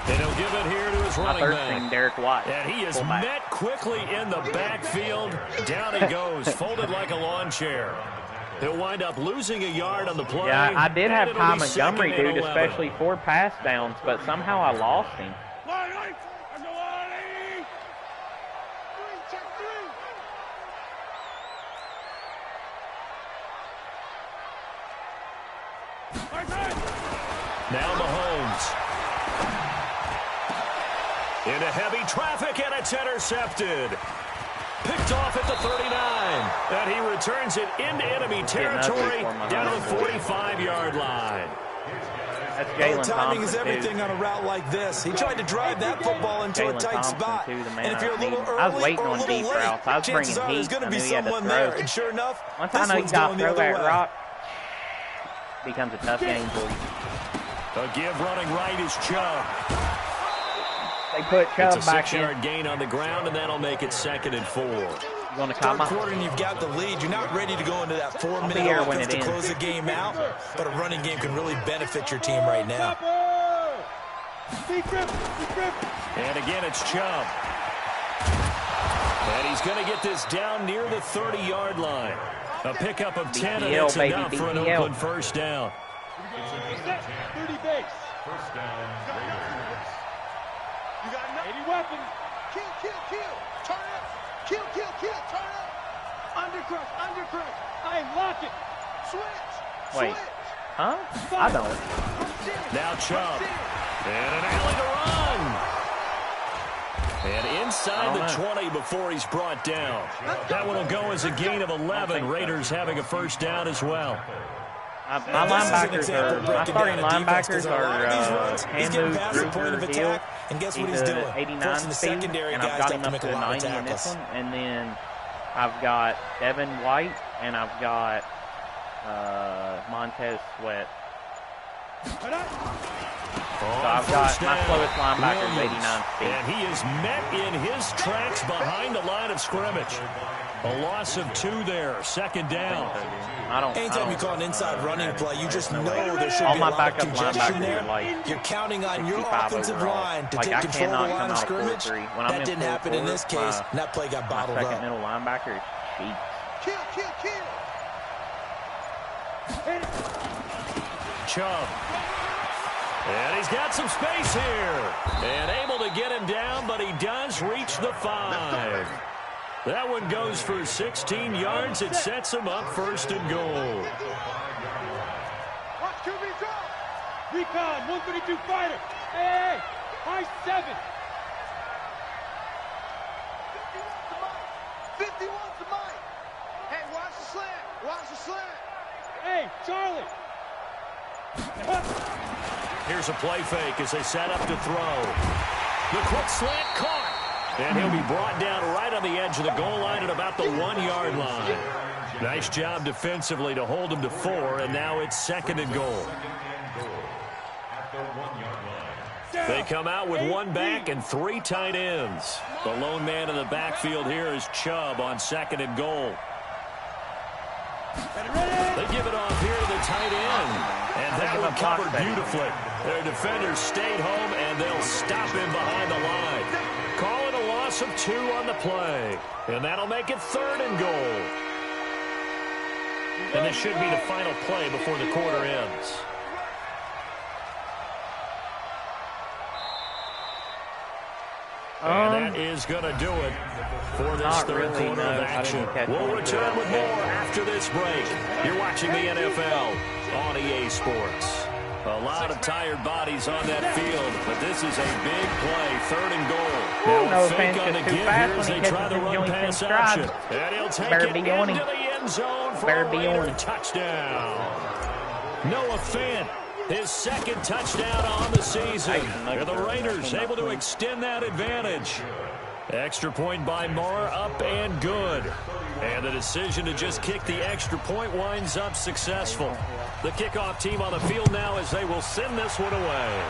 Speaker 3: And he'll give it here to his running back.
Speaker 4: Derek Watt.
Speaker 3: And he is met quickly in the backfield. Down he goes, folded like a lawn chair. He'll wind up losing a yard on the play.
Speaker 4: Yeah, I did have Ty Montgomery, dude, especially 4 pass downs, but somehow I lost him.
Speaker 3: Now Mahomes. Into heavy traffic, and it's intercepted. Picked off at the 39. And he returns it into enemy territory down to the 45-yard line.
Speaker 4: That's Jalen
Speaker 6: timing is
Speaker 4: Thompson,
Speaker 6: everything
Speaker 4: too.
Speaker 6: on a route like this. He tried to drive that football into a tight
Speaker 4: Thompson,
Speaker 6: spot.
Speaker 4: too, the man
Speaker 6: And if you're a little
Speaker 4: I was
Speaker 6: early
Speaker 4: waiting
Speaker 6: or a
Speaker 4: on
Speaker 6: little
Speaker 4: deep
Speaker 6: late,
Speaker 4: routes. I was
Speaker 6: chances
Speaker 4: bringing
Speaker 6: are there's
Speaker 4: heat.
Speaker 6: going to
Speaker 4: I
Speaker 6: be
Speaker 4: knew he had to
Speaker 6: someone
Speaker 4: throw.
Speaker 6: there. And sure enough,
Speaker 4: Once
Speaker 6: this
Speaker 4: I know you
Speaker 6: one's
Speaker 4: got
Speaker 6: going
Speaker 4: to
Speaker 6: the
Speaker 4: throw
Speaker 6: other
Speaker 4: that
Speaker 6: way.
Speaker 4: rock, becomes a tough game for you.
Speaker 3: A give running right is Chubb.
Speaker 4: They put Chubb
Speaker 3: It's a
Speaker 4: back in.
Speaker 3: 6-yard gain on the ground, and that'll make it 2nd and 4.
Speaker 4: You want to
Speaker 6: Third
Speaker 4: come
Speaker 6: quarter and you've got the lead. You're not ready to go into that 4-minute
Speaker 4: here when
Speaker 6: offense
Speaker 4: it
Speaker 6: to close the game out, but a running game can really benefit your team right now.
Speaker 3: And again, it's Chubb. And he's going to get this down near the 30-yard line. A pickup of 10, and it's enough for an Oakland first down.
Speaker 5: 30 base.
Speaker 7: First down, Raiders.
Speaker 5: You got 80 weapons. Kill. Turn up. Kill. Turn up. Undercrush. I lock it. Switch.
Speaker 4: Wait. Huh? I don't.
Speaker 3: Now Chubb. And an alley to run. And inside the 20 before he's brought down. That one will go as a gain of 11. Raiders having a first down as well.
Speaker 4: My linebackers are, my starting linebackers are Hamu, Gruber, Hill.
Speaker 6: And guess what
Speaker 4: he's
Speaker 6: doing?
Speaker 4: 89 speed, and I've got him up to 90 in this one. And then I've got Devin White, and I've got Montez Sweat. So I've got my slowest linebacker is 89 speed.
Speaker 3: And he is met in his tracks behind the line of scrimmage. A loss of 2 there, 2nd down.
Speaker 6: Anytime you call an inside running play, you just know there should be a lot of congestion there. You're counting on your offensive line to take control of the line of scrimmage. That didn't happen in this case, and that play got bottled up.
Speaker 4: Second middle linebacker is cheap.
Speaker 3: Chubb. And he's got some space here. And able to get him down, but he does reach the 5. That one goes for 16 yards. It sets him up 1st and goal.
Speaker 5: Watch QB drop. Recon, 132 fighter. Hey, high 7. 51 to Mike. Hey, watch the slant. Watch the slant. Hey, Charlie.
Speaker 3: Here's a play fake as they set up to throw. The quick slant caught. And he'll be brought down right on the edge of the goal line at about the 1-yard line. Nice job defensively to hold him to 4, and now it's 2nd and goal. They come out with 1 back and 3 tight ends. The lone man in the backfield here is Chubb on 2nd and goal. They give it off here to the tight end. And that one covered beautifully. Their defenders stayed home, and they'll stop him behind the line. Call it a loss of 2 on the play. And that'll make it 3rd and goal. And this should be the final play before the quarter ends. And that is going to do it for this 3rd quarter of action. We'll return with more after this break. You're watching the NFL on EA Sports. A lot of tired bodies on that field, but this is a big play, 3rd and goal. Now a fake on the give here as they try the run pass option. And he'll take it into the end zone for a Raider touchdown. Noah Fant, his 2nd touchdown on the season. And the Raiders able to extend that advantage. Extra point by Marr, up and good. And the decision to just kick the extra point winds up successful. The kickoff team on the field now as they will send this one away.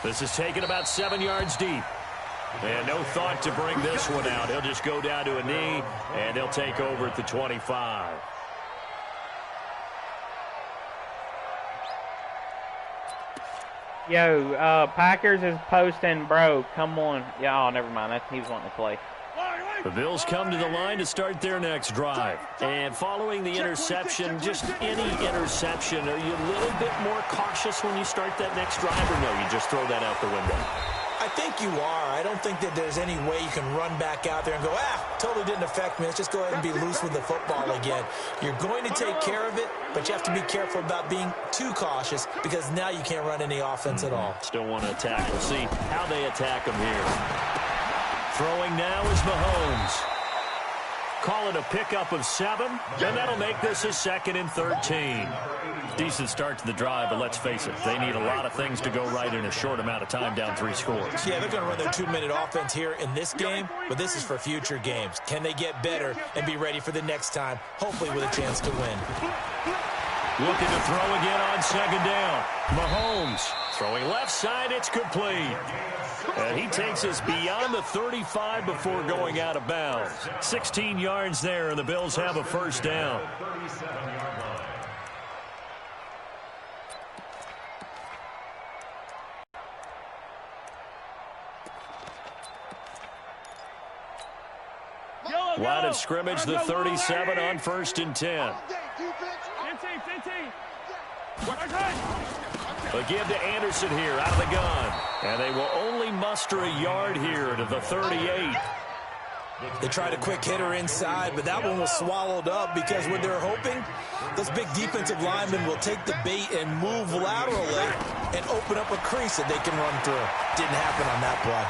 Speaker 3: This is taken about 7 yards deep. And no thought to bring this one out. He'll just go down to a knee, and they'll take over at the 25.
Speaker 4: Yo, Packers is posting, bro. Come on. Yeah, oh, never mind. He was wanting to play.
Speaker 3: The Bills come to the line to start their next drive. And following the interception, just any interception, are you a little bit more cautious when you start that next drive, or no, you just throw that out the window?
Speaker 6: I think you are. I don't think that there's any way you can run back out there and go, totally didn't affect me. Let's just go ahead and be loose with the football again. You're going to take care of it, but you have to be careful about being too cautious because now you can't run any offense at all.
Speaker 3: Still want to attack. We'll see how they attack them here. Throwing now is Mahomes. Call it a pickup of 7, and that'll make this a 2nd and 13. Decent start to the drive, but let's face it, they need a lot of things to go right in a short amount of time, down 3 scores.
Speaker 6: Yeah, they're going to run their 2-minute offense here in this game, but this is for future games. Can they get better and be ready for the next time, hopefully with a chance to win?
Speaker 3: Looking to throw again on 2nd down. Mahomes throwing left side, it's complete. And he takes us beyond the 35 before going out of bounds. 16 yards there, and the Bills have a 1st down. Line of scrimmage, the 37 on 1st and 10. A give to Anderson here out of the gun. And they will only muster a yard here to the 38.
Speaker 6: They tried a quick hitter inside, but that one was swallowed up because what they're hoping, those big defensive linemen will take the bait and move laterally and open up a crease that they can run through. Didn't happen on that play.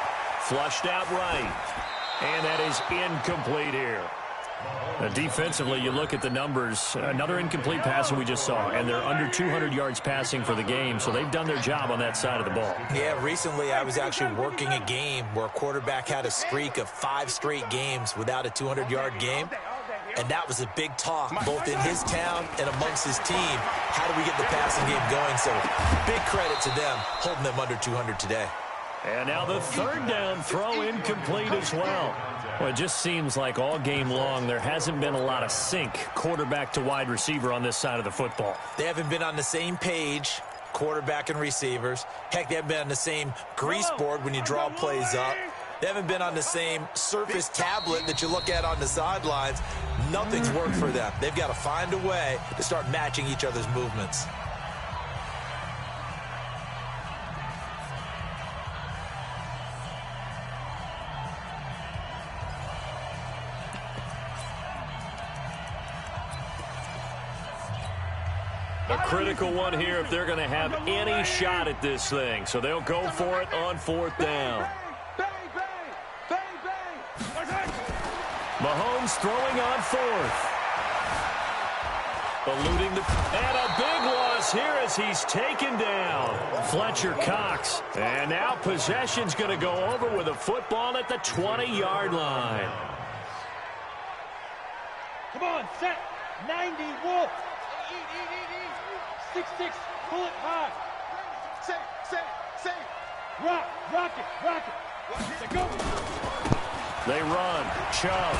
Speaker 3: Flushed out right. And that is incomplete here. Defensively, you look at the numbers. Another incomplete pass that we just saw, and they're under 200 yards passing for the game, so they've done their job on that side of the ball.
Speaker 6: Yeah, recently I was actually working a game where a quarterback had a streak of 5 straight games without a 200-yard game, and that was a big talk both in his town and amongst his team. How do we get the passing game going? So big credit to them holding them under 200 today.
Speaker 3: And now the third down throw incomplete as well. Well, it just seems like all game long there hasn't been a lot of sync quarterback to wide receiver on this side of the football.
Speaker 6: They haven't been on the same page, quarterback and receivers. Heck, they haven't been on the same grease board when you draw plays up. They haven't been on the same surface tablet that you look at on the sidelines. Nothing's worked for them. They've got to find a way to start matching each other's movements.
Speaker 3: A critical one here if they're going to have any shot at this thing. So they'll go for it on 4th down. Mahomes throwing on 4th. Eluding and a big loss here as he's taken down. Fletcher Cox. And now possession's going to go over with a football at the 20-yard line.
Speaker 5: Come on, set. 90, wolf. 6-6, pull it high. Say. Rock it. Go.
Speaker 3: They run. Chubb.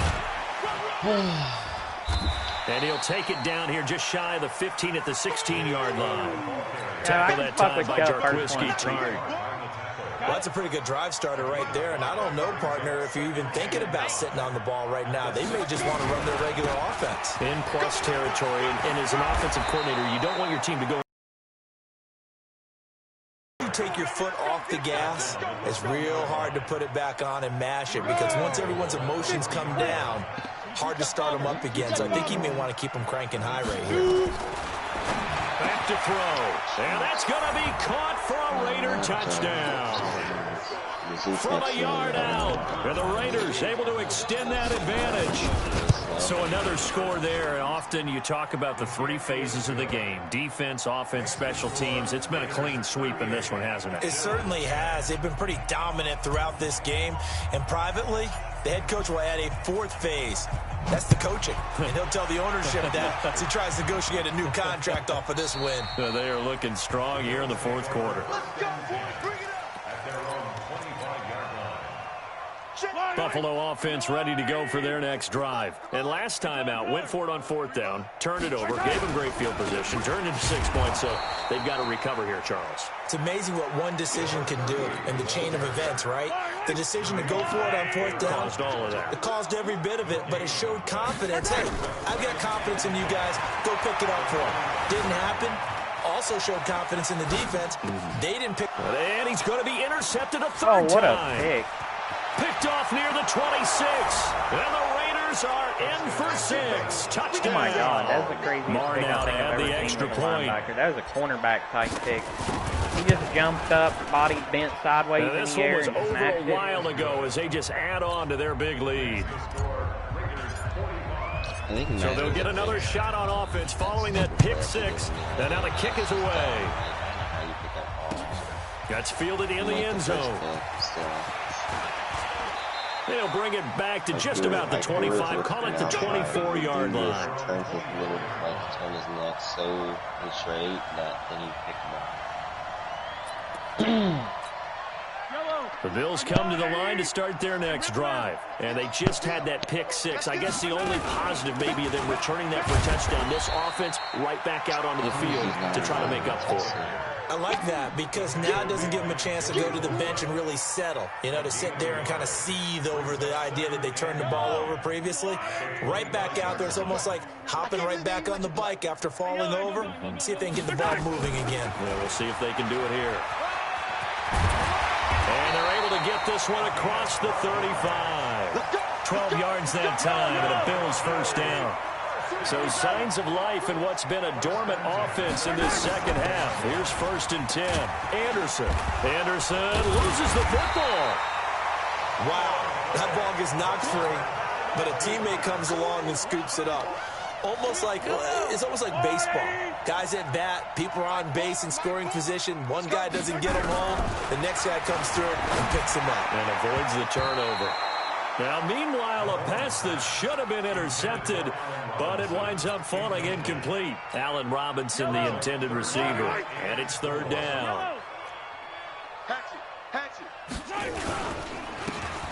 Speaker 3: And he'll take it down here just shy of the 15 at the 16-yard line. Tackle that time by Jarquiski Tartt.
Speaker 6: Well, that's a pretty good drive starter right there. And I don't know, partner, if you're even thinking about sitting on the ball right now. They may just want to run their regular offense.
Speaker 3: In plus territory. And as an offensive coordinator, you don't want your team to go.
Speaker 6: You take your foot off the gas, it's real hard to put it back on and mash it because once everyone's emotions come down, hard to start them up again. So I think he may want to keep them cranking high right here.
Speaker 3: Back to throw. And that's going to be caught for a Raider touchdown. From a yard out. And the Raiders able to extend that advantage. So another score there. And often you talk about the 3 phases of the game. Defense, offense, special teams. It's been a clean sweep in this one, hasn't it?
Speaker 6: It certainly has. They've been pretty dominant throughout this game. And privately, the head coach will add a 4th phase. That's the coaching. And he'll tell the ownership that as he tries to negotiate a new contract off of this win.
Speaker 3: They are looking strong here in the 4th quarter. Buffalo offense ready to go for their next drive. And last time out, went for it on 4th down, turned it over, gave them great field position, turned into 6 points, so they've got to recover here, Charles.
Speaker 6: It's amazing what one decision can do in the chain of events, right? The decision to go for it on 4th down.
Speaker 3: Caused all of that.
Speaker 6: It caused every bit of it, but it showed confidence. Hey, I've got confidence in you guys. Go pick it up for them. Didn't happen. Also showed confidence in the defense. They didn't pick.
Speaker 3: And he's going to be intercepted a 3rd time.
Speaker 4: Oh, what a pick.
Speaker 3: Picked off near the 26. And the Raiders are in for 6. Touchdown.
Speaker 4: Oh, my God. That's the craziest pick I think I've
Speaker 3: had
Speaker 4: ever
Speaker 3: the
Speaker 4: seen
Speaker 3: extra
Speaker 4: as a
Speaker 3: point.
Speaker 4: linebacker. That was a cornerback-type pick. He just jumped up, body bent sideways in
Speaker 3: this
Speaker 4: the air
Speaker 3: one was
Speaker 4: and
Speaker 3: over
Speaker 4: smashed
Speaker 3: a while ago as they just add on to their big lead. So they'll get another shot on offense following that pick 6. And now the kick is away. That's fielded in the end zone. They'll bring it back to just about the 25. Call it the 24-yard line.
Speaker 8: Turns his little, turn his neck so straight that then you pick him up.
Speaker 3: The Bills come to the line to start their next drive. And they just had that pick 6. I guess the only positive maybe of them returning that for a touchdown. This offense right back out onto the field to try to make up for it.
Speaker 6: I like that because now it doesn't give them a chance to go to the bench and really settle, to sit there and kind of seethe over the idea that they turned the ball over previously. Right back out there, it's almost like hopping right back on the bike after falling over. See if they can get the ball moving again.
Speaker 3: Yeah, we'll see if they can do it here. And they're able to get this one across the 35. 12 yards that time and a Bills first down. So signs of life in what's been a dormant offense in this second half. Here's 1st and 10. Anderson loses the football.
Speaker 6: Wow, that ball gets knocked free. but a teammate comes along and scoops it up. It's almost like baseball. Guys at bat, people are on base in scoring position. One guy doesn't get them home. The next guy comes through and picks him up.
Speaker 3: And avoids the turnover. Now, meanwhile, a pass that should have been intercepted, but it winds up falling incomplete. Allen Robinson, the intended receiver. And it's third down.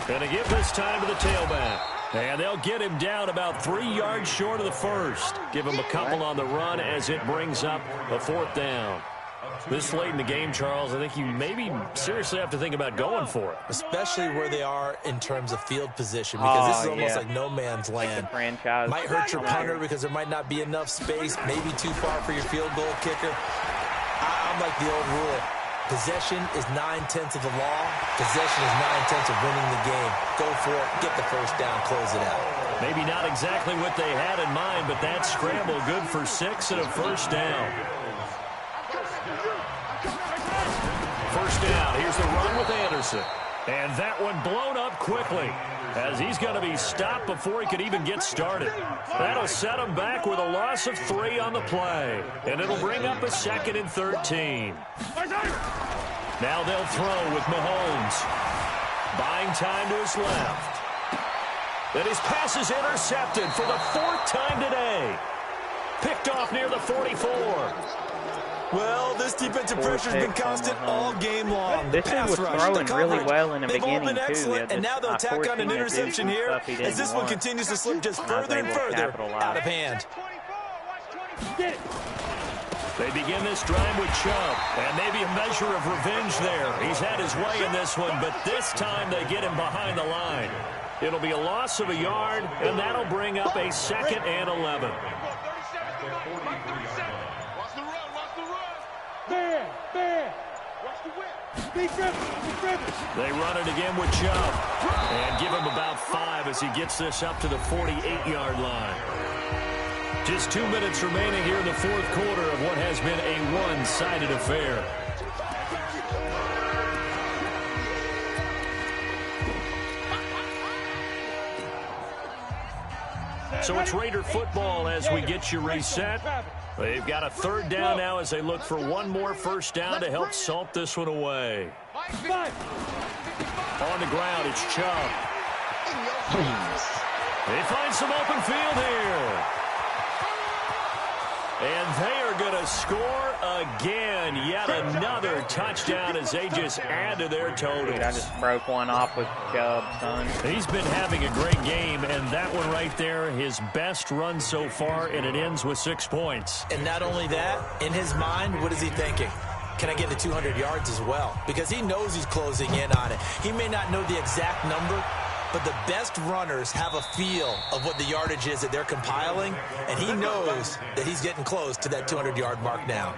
Speaker 3: Going to give this time to the tailback. And they'll get him down about 3 yards short of the first. Give him a couple on the run as it brings up a fourth down. This late in the game, Charles, I think you maybe seriously have to think about going for it.
Speaker 6: Especially where they are in terms of field position, because this is almost like no man's land. Might hurt your punter because there might not be enough space, maybe too far for your field goal kicker. I'm like the old rule. Possession is 9/10 of the law. Possession is 9/10 of winning the game. Go for it, get the first down, close it out.
Speaker 3: Maybe not exactly what they had in mind, but that scramble good for 6 and a first down. First down, here's the run with Anderson. And that one blown up quickly as he's going to be stopped before he could even get started. That'll set him back with a loss of 3 on the play. And it'll bring up a 2nd and 13. Now they'll throw with Mahomes. Buying time to his left. And his pass is intercepted for the 4th time today. Picked off near the 44.
Speaker 6: Well, this defensive pressure has been constant all game long.
Speaker 4: This dude was throwing really well in the beginning, too.
Speaker 6: And now they'll tack on an interception here as this one continues to slip just further and further out of hand.
Speaker 3: They begin this drive with Chubb, and maybe a measure of revenge there. He's had his way in this one, but this time they get him behind the line. It'll be a loss of a yard, and that'll bring up a 2nd and 11. They run it again with Chubb and give him about 5 as he gets this up to the 48-yard line. Just 2 minutes remaining here in the 4th quarter of what has been a one-sided affair. So it's Raider football as we get you reset. They've got a 3rd down now as they look for one more first down to help salt this one away. On the ground, it's Chubb. They find some open field here. And they are going to score again. Yet another touchdown as they just add to their totals.
Speaker 4: Dude, I just broke one off with Chubb, son.
Speaker 3: He's been having a great game, and that one right there, his best run so far, and it ends with 6 points.
Speaker 6: And not only that, in his mind, what is he thinking? Can I get to 200 yards as well? Because he knows he's closing in on it. He may not know the exact number, but the best runners have a feel of what the yardage is that they're compiling, and he knows that he's getting close to that 200-yard mark now.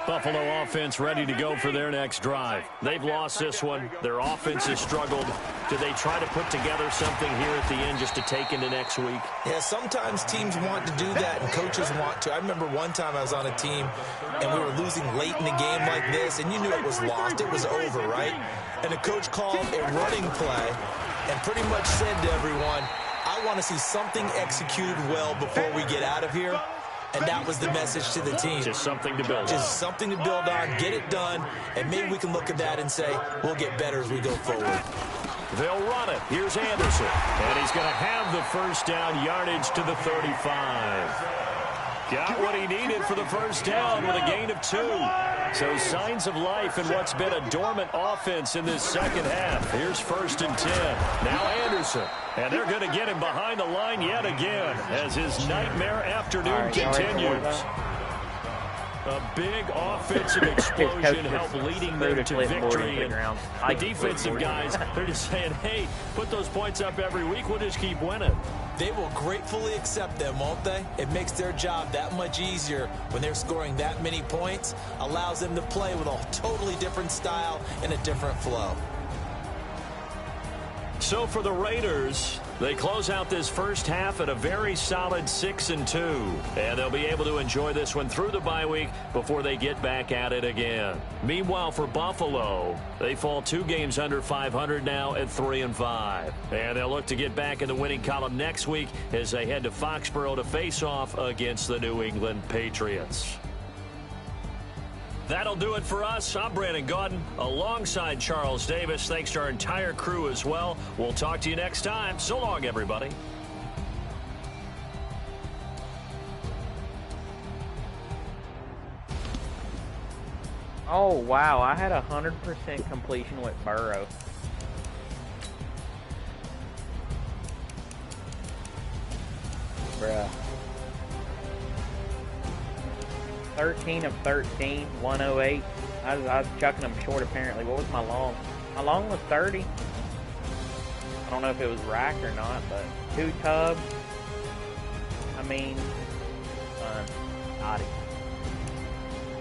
Speaker 3: Buffalo offense ready to go for their next drive. They've lost this one. Their offense has struggled. Do they try to put together something here at the end just to take into next week?
Speaker 6: Yeah, sometimes teams want to do that, and coaches want to. I remember one time I was on a team, and we were losing late in the game like this, and you knew it was lost. It was over, right? And the coach called a running play and pretty much said to everyone, I want to see something executed well before we get out of here. And that was the message to the team.
Speaker 3: Just something to build on.
Speaker 6: Just something to build on, get it done, and maybe we can look at that and say, we'll get better as we go forward.
Speaker 3: They'll run it. Here's Anderson. And he's going to have the first down, yardage to the 35. Got what he needed for the first down with a gain of 2. So signs of life in what's been a dormant offense in this second half. Here's 1st and 10. Now Anderson. And they're going to get him behind the line yet again as his nightmare afternoon continues. A big offensive explosion helped leading them to victory. And the defensive guys, they're just saying, hey, put those points up every week. We'll just keep winning.
Speaker 6: They will gratefully accept them, won't they? It makes their job that much easier when they're scoring that many points. Allows them to play with a totally different style and a different flow.
Speaker 3: So for the Raiders, They close out this first half at a very solid 6-2. And they'll be able to enjoy this one through the bye week before they get back at it again. Meanwhile, for Buffalo, they fall 2 games under 500 now at 3-5. And they'll look to get back in the winning column next week as they head to Foxborough to face off against the New England Patriots. That'll do it for us. I'm Brandon Gaudin alongside Charles Davis. Thanks to our entire crew as well. We'll talk to you next time. So long, everybody.
Speaker 4: Oh, wow. I had 100% completion with Burrow. Bruh. 13 of 13, 108. I was chucking them short, apparently. What was my long? My long was 30. I don't know if it was rack or not, but 2 tubs. I mean, Tuddy.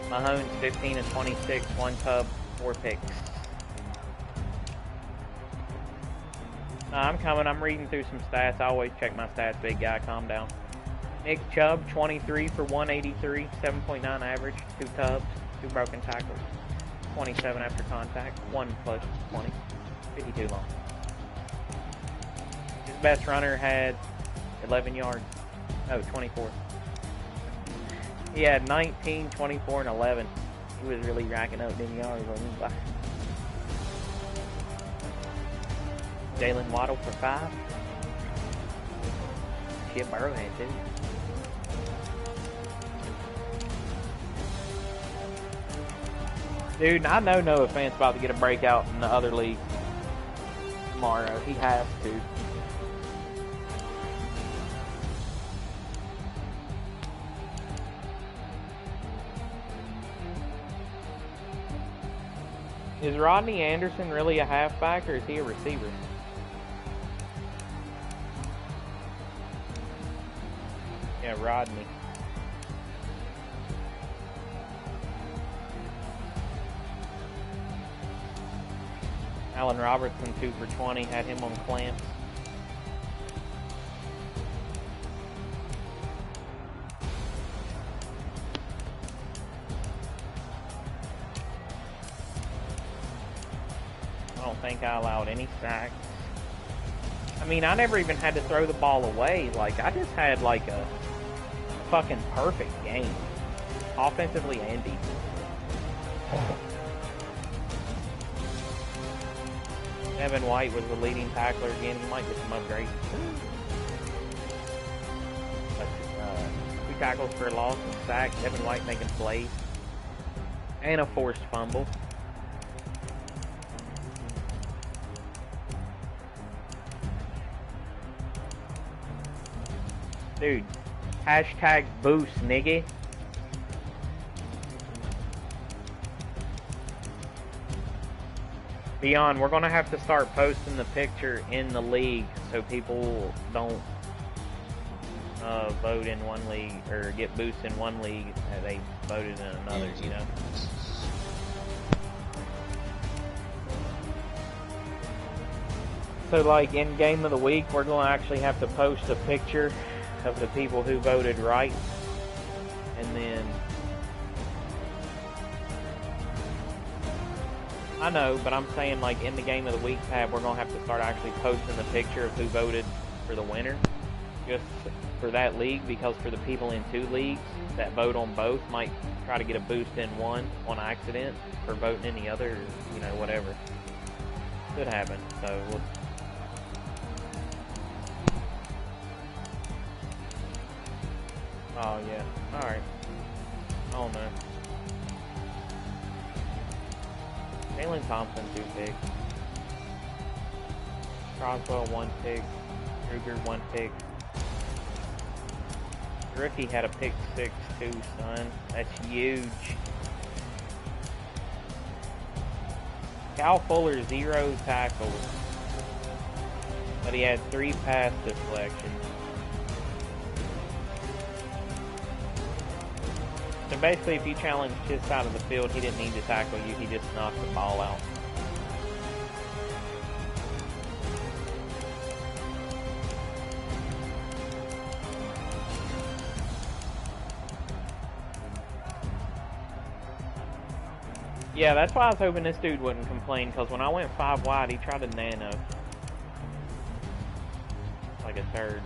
Speaker 4: Mahomes, 15 of 26, 1 tub, 4 picks. I'm coming. I'm reading through some stats. I always check my stats, big guy. Calm down. Nick Chubb, 23 for 183, 7.9 average, 2 tubs, 2 broken tackles, 27 after contact, 1 plus 20, 52 long. His best runner had 11 yards. No, 24. He had 19, 24, and 11. He was really racking up them yards on me. Jalen Waddle for 5. Shit, Burrow had 2. Dude, I know Noah Fant's about to get a breakout in the other league tomorrow. He has to. Is Rodney Anderson really a halfback or is he a receiver? Yeah, Rodney. Allen Robertson, 2 for 20, had him on clamps. I don't think I allowed any sacks. I mean, I never even had to throw the ball away. Like, I just had, like, a fucking perfect game. Offensively and defensively. Evan White was the leading tackler again. He might get some upgrades. 2 tackles for a loss and sack. Evan White making plays. And a forced fumble. Dude, hashtag boost, nigga. Beyond, we're going to have to start posting the picture in the league so people don't vote in one league or get boosts in one league and they voted in another, you know? So, like, in Game of the Week, we're going to actually have to post a picture of the people who voted right. And then... I know, but I'm saying, like, in the Game of the Week tab, we're going to have to start actually posting the picture of who voted for the winner. Just for that league, because for the people in 2 leagues that vote on both might try to get a boost in one on accident for voting in the other, you know, whatever. Could happen, so we'll... Oh, yeah. Alright. I don't know. Jalen Thompson, 2 picks. Croswell, 1 pick. Kruger, 1 pick. Griffey had a pick 6 too, son. That's huge. Cal Fuller, 0 tackles. But he had 3 pass deflections. So basically, if you challenged his side of the field, he didn't need to tackle you. He just knocked the ball out. Yeah, that's why I was hoping this dude wouldn't complain, because when I went 5 wide, he tried to nano. Like a third.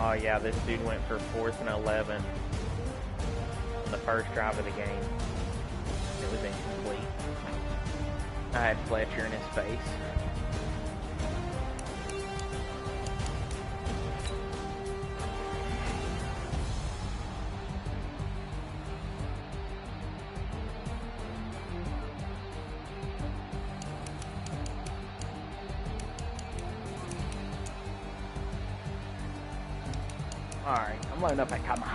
Speaker 4: Oh yeah, this dude went for 4th and 11 on the first drive of the game. It was incomplete. I had Fletcher in his face. Alright, I'm loading up that camera.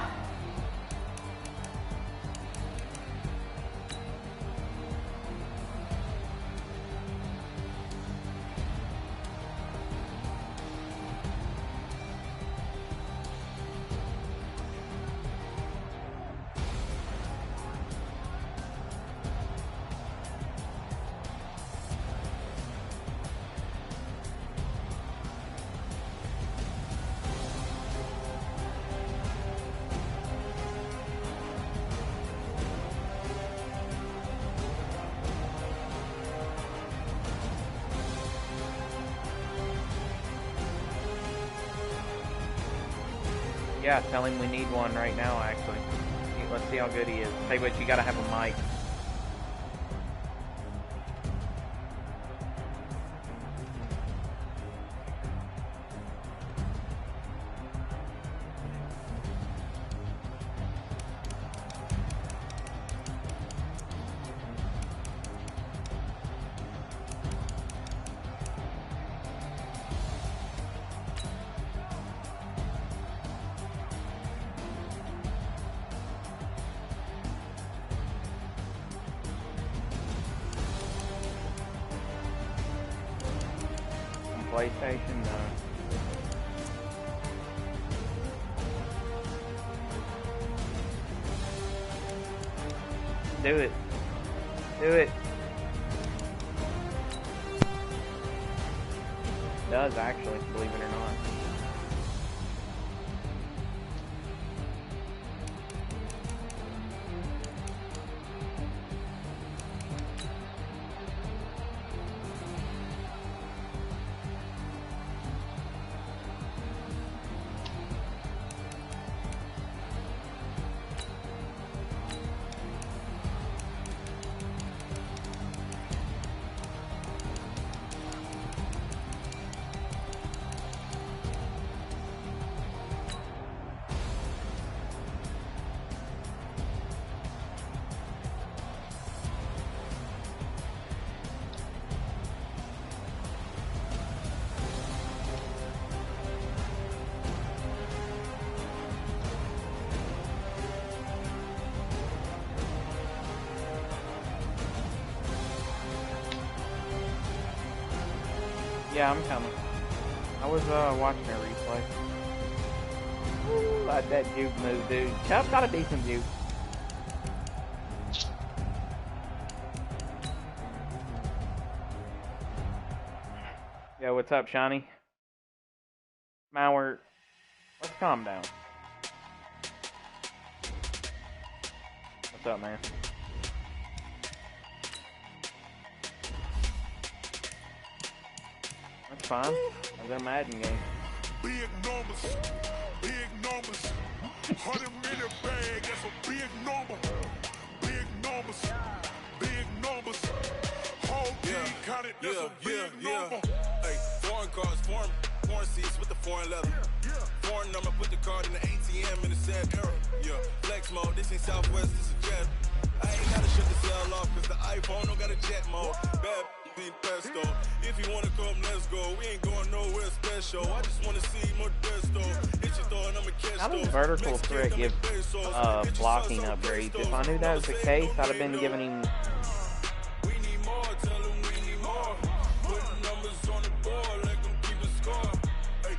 Speaker 4: Yeah, tell him we need one right now, actually. Let's see how good he is. Hey, but you gotta have a mic. PlayStation, no. Do it. Do it. It does, actually, believe it or not. Yeah, I'm coming. I was watching a replay. Ooh, like that juke move, dude. Chubb got a decent juke. Yo, what's up, Shawnee? Mauer, let's calm down. What's up, man? That's fine. That's a Madden game.
Speaker 9: Big numbers, big numbers. 100 in a bag, that's a big number. Big numbers, big numbers. Whole team counted, that's a big number.
Speaker 10: Hey, foreign cars, foreign seats with the foreign leather. Foreign number, put the card in the ATM in the sad era. Yeah, flex mode, this ain't Southwest, this is jet. I ain't gotta shut the cell off, cause the iPhone don't got a jet mode. Bad be pesto. If you wanna come, let's go. We ain't going nowhere special. I just wanna see more desto. Hit your thought, I'm a catch.
Speaker 4: How does vertical threat give blocking upgrades? If I knew that was the case, I'd have been giving him.
Speaker 10: We need more, tell him we need more. Put numbers on the board, let them keep a score. Hey,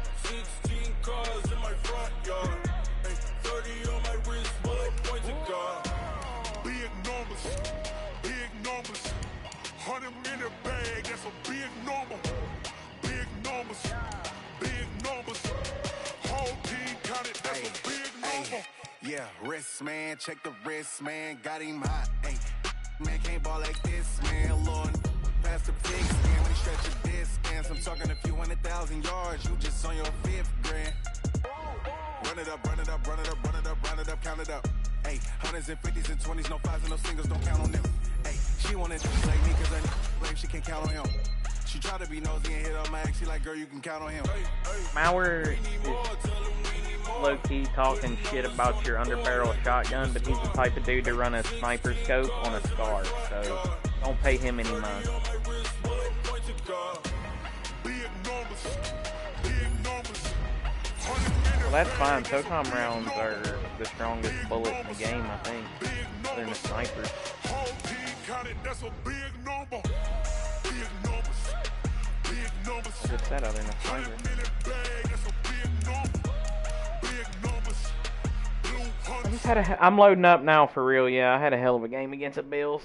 Speaker 9: Yeah, wrist, man, check the wrist, man, got him hot. Hey, man, can't ball like this, man. Lord, past the pigs, man, when he stretch your distance. I'm talking a few 100,000 yards, you just on your 5th grand. Run it up, run it up, run it up, run it up, run it up, count it up. Hey, hundreds and 50s and 20s, no 5s and no singles, don't count on them. Hey, she wanted to play me cause I blame she can't count on him. She tried to be nosy and hit on my ex, she like, girl, you can count on him.
Speaker 4: Mauer is low-key talking shit about your underbarrel shotgun, but he's the type of dude to run a sniper scope on a SCAR, so don't pay him any money. Well, that's fine. SOCOM rounds are the strongest bullet in the game, I think. Other than the snipers. What's that other than a sniper? I'm loading up now for real, yeah. I had a hell of a game against the Bills.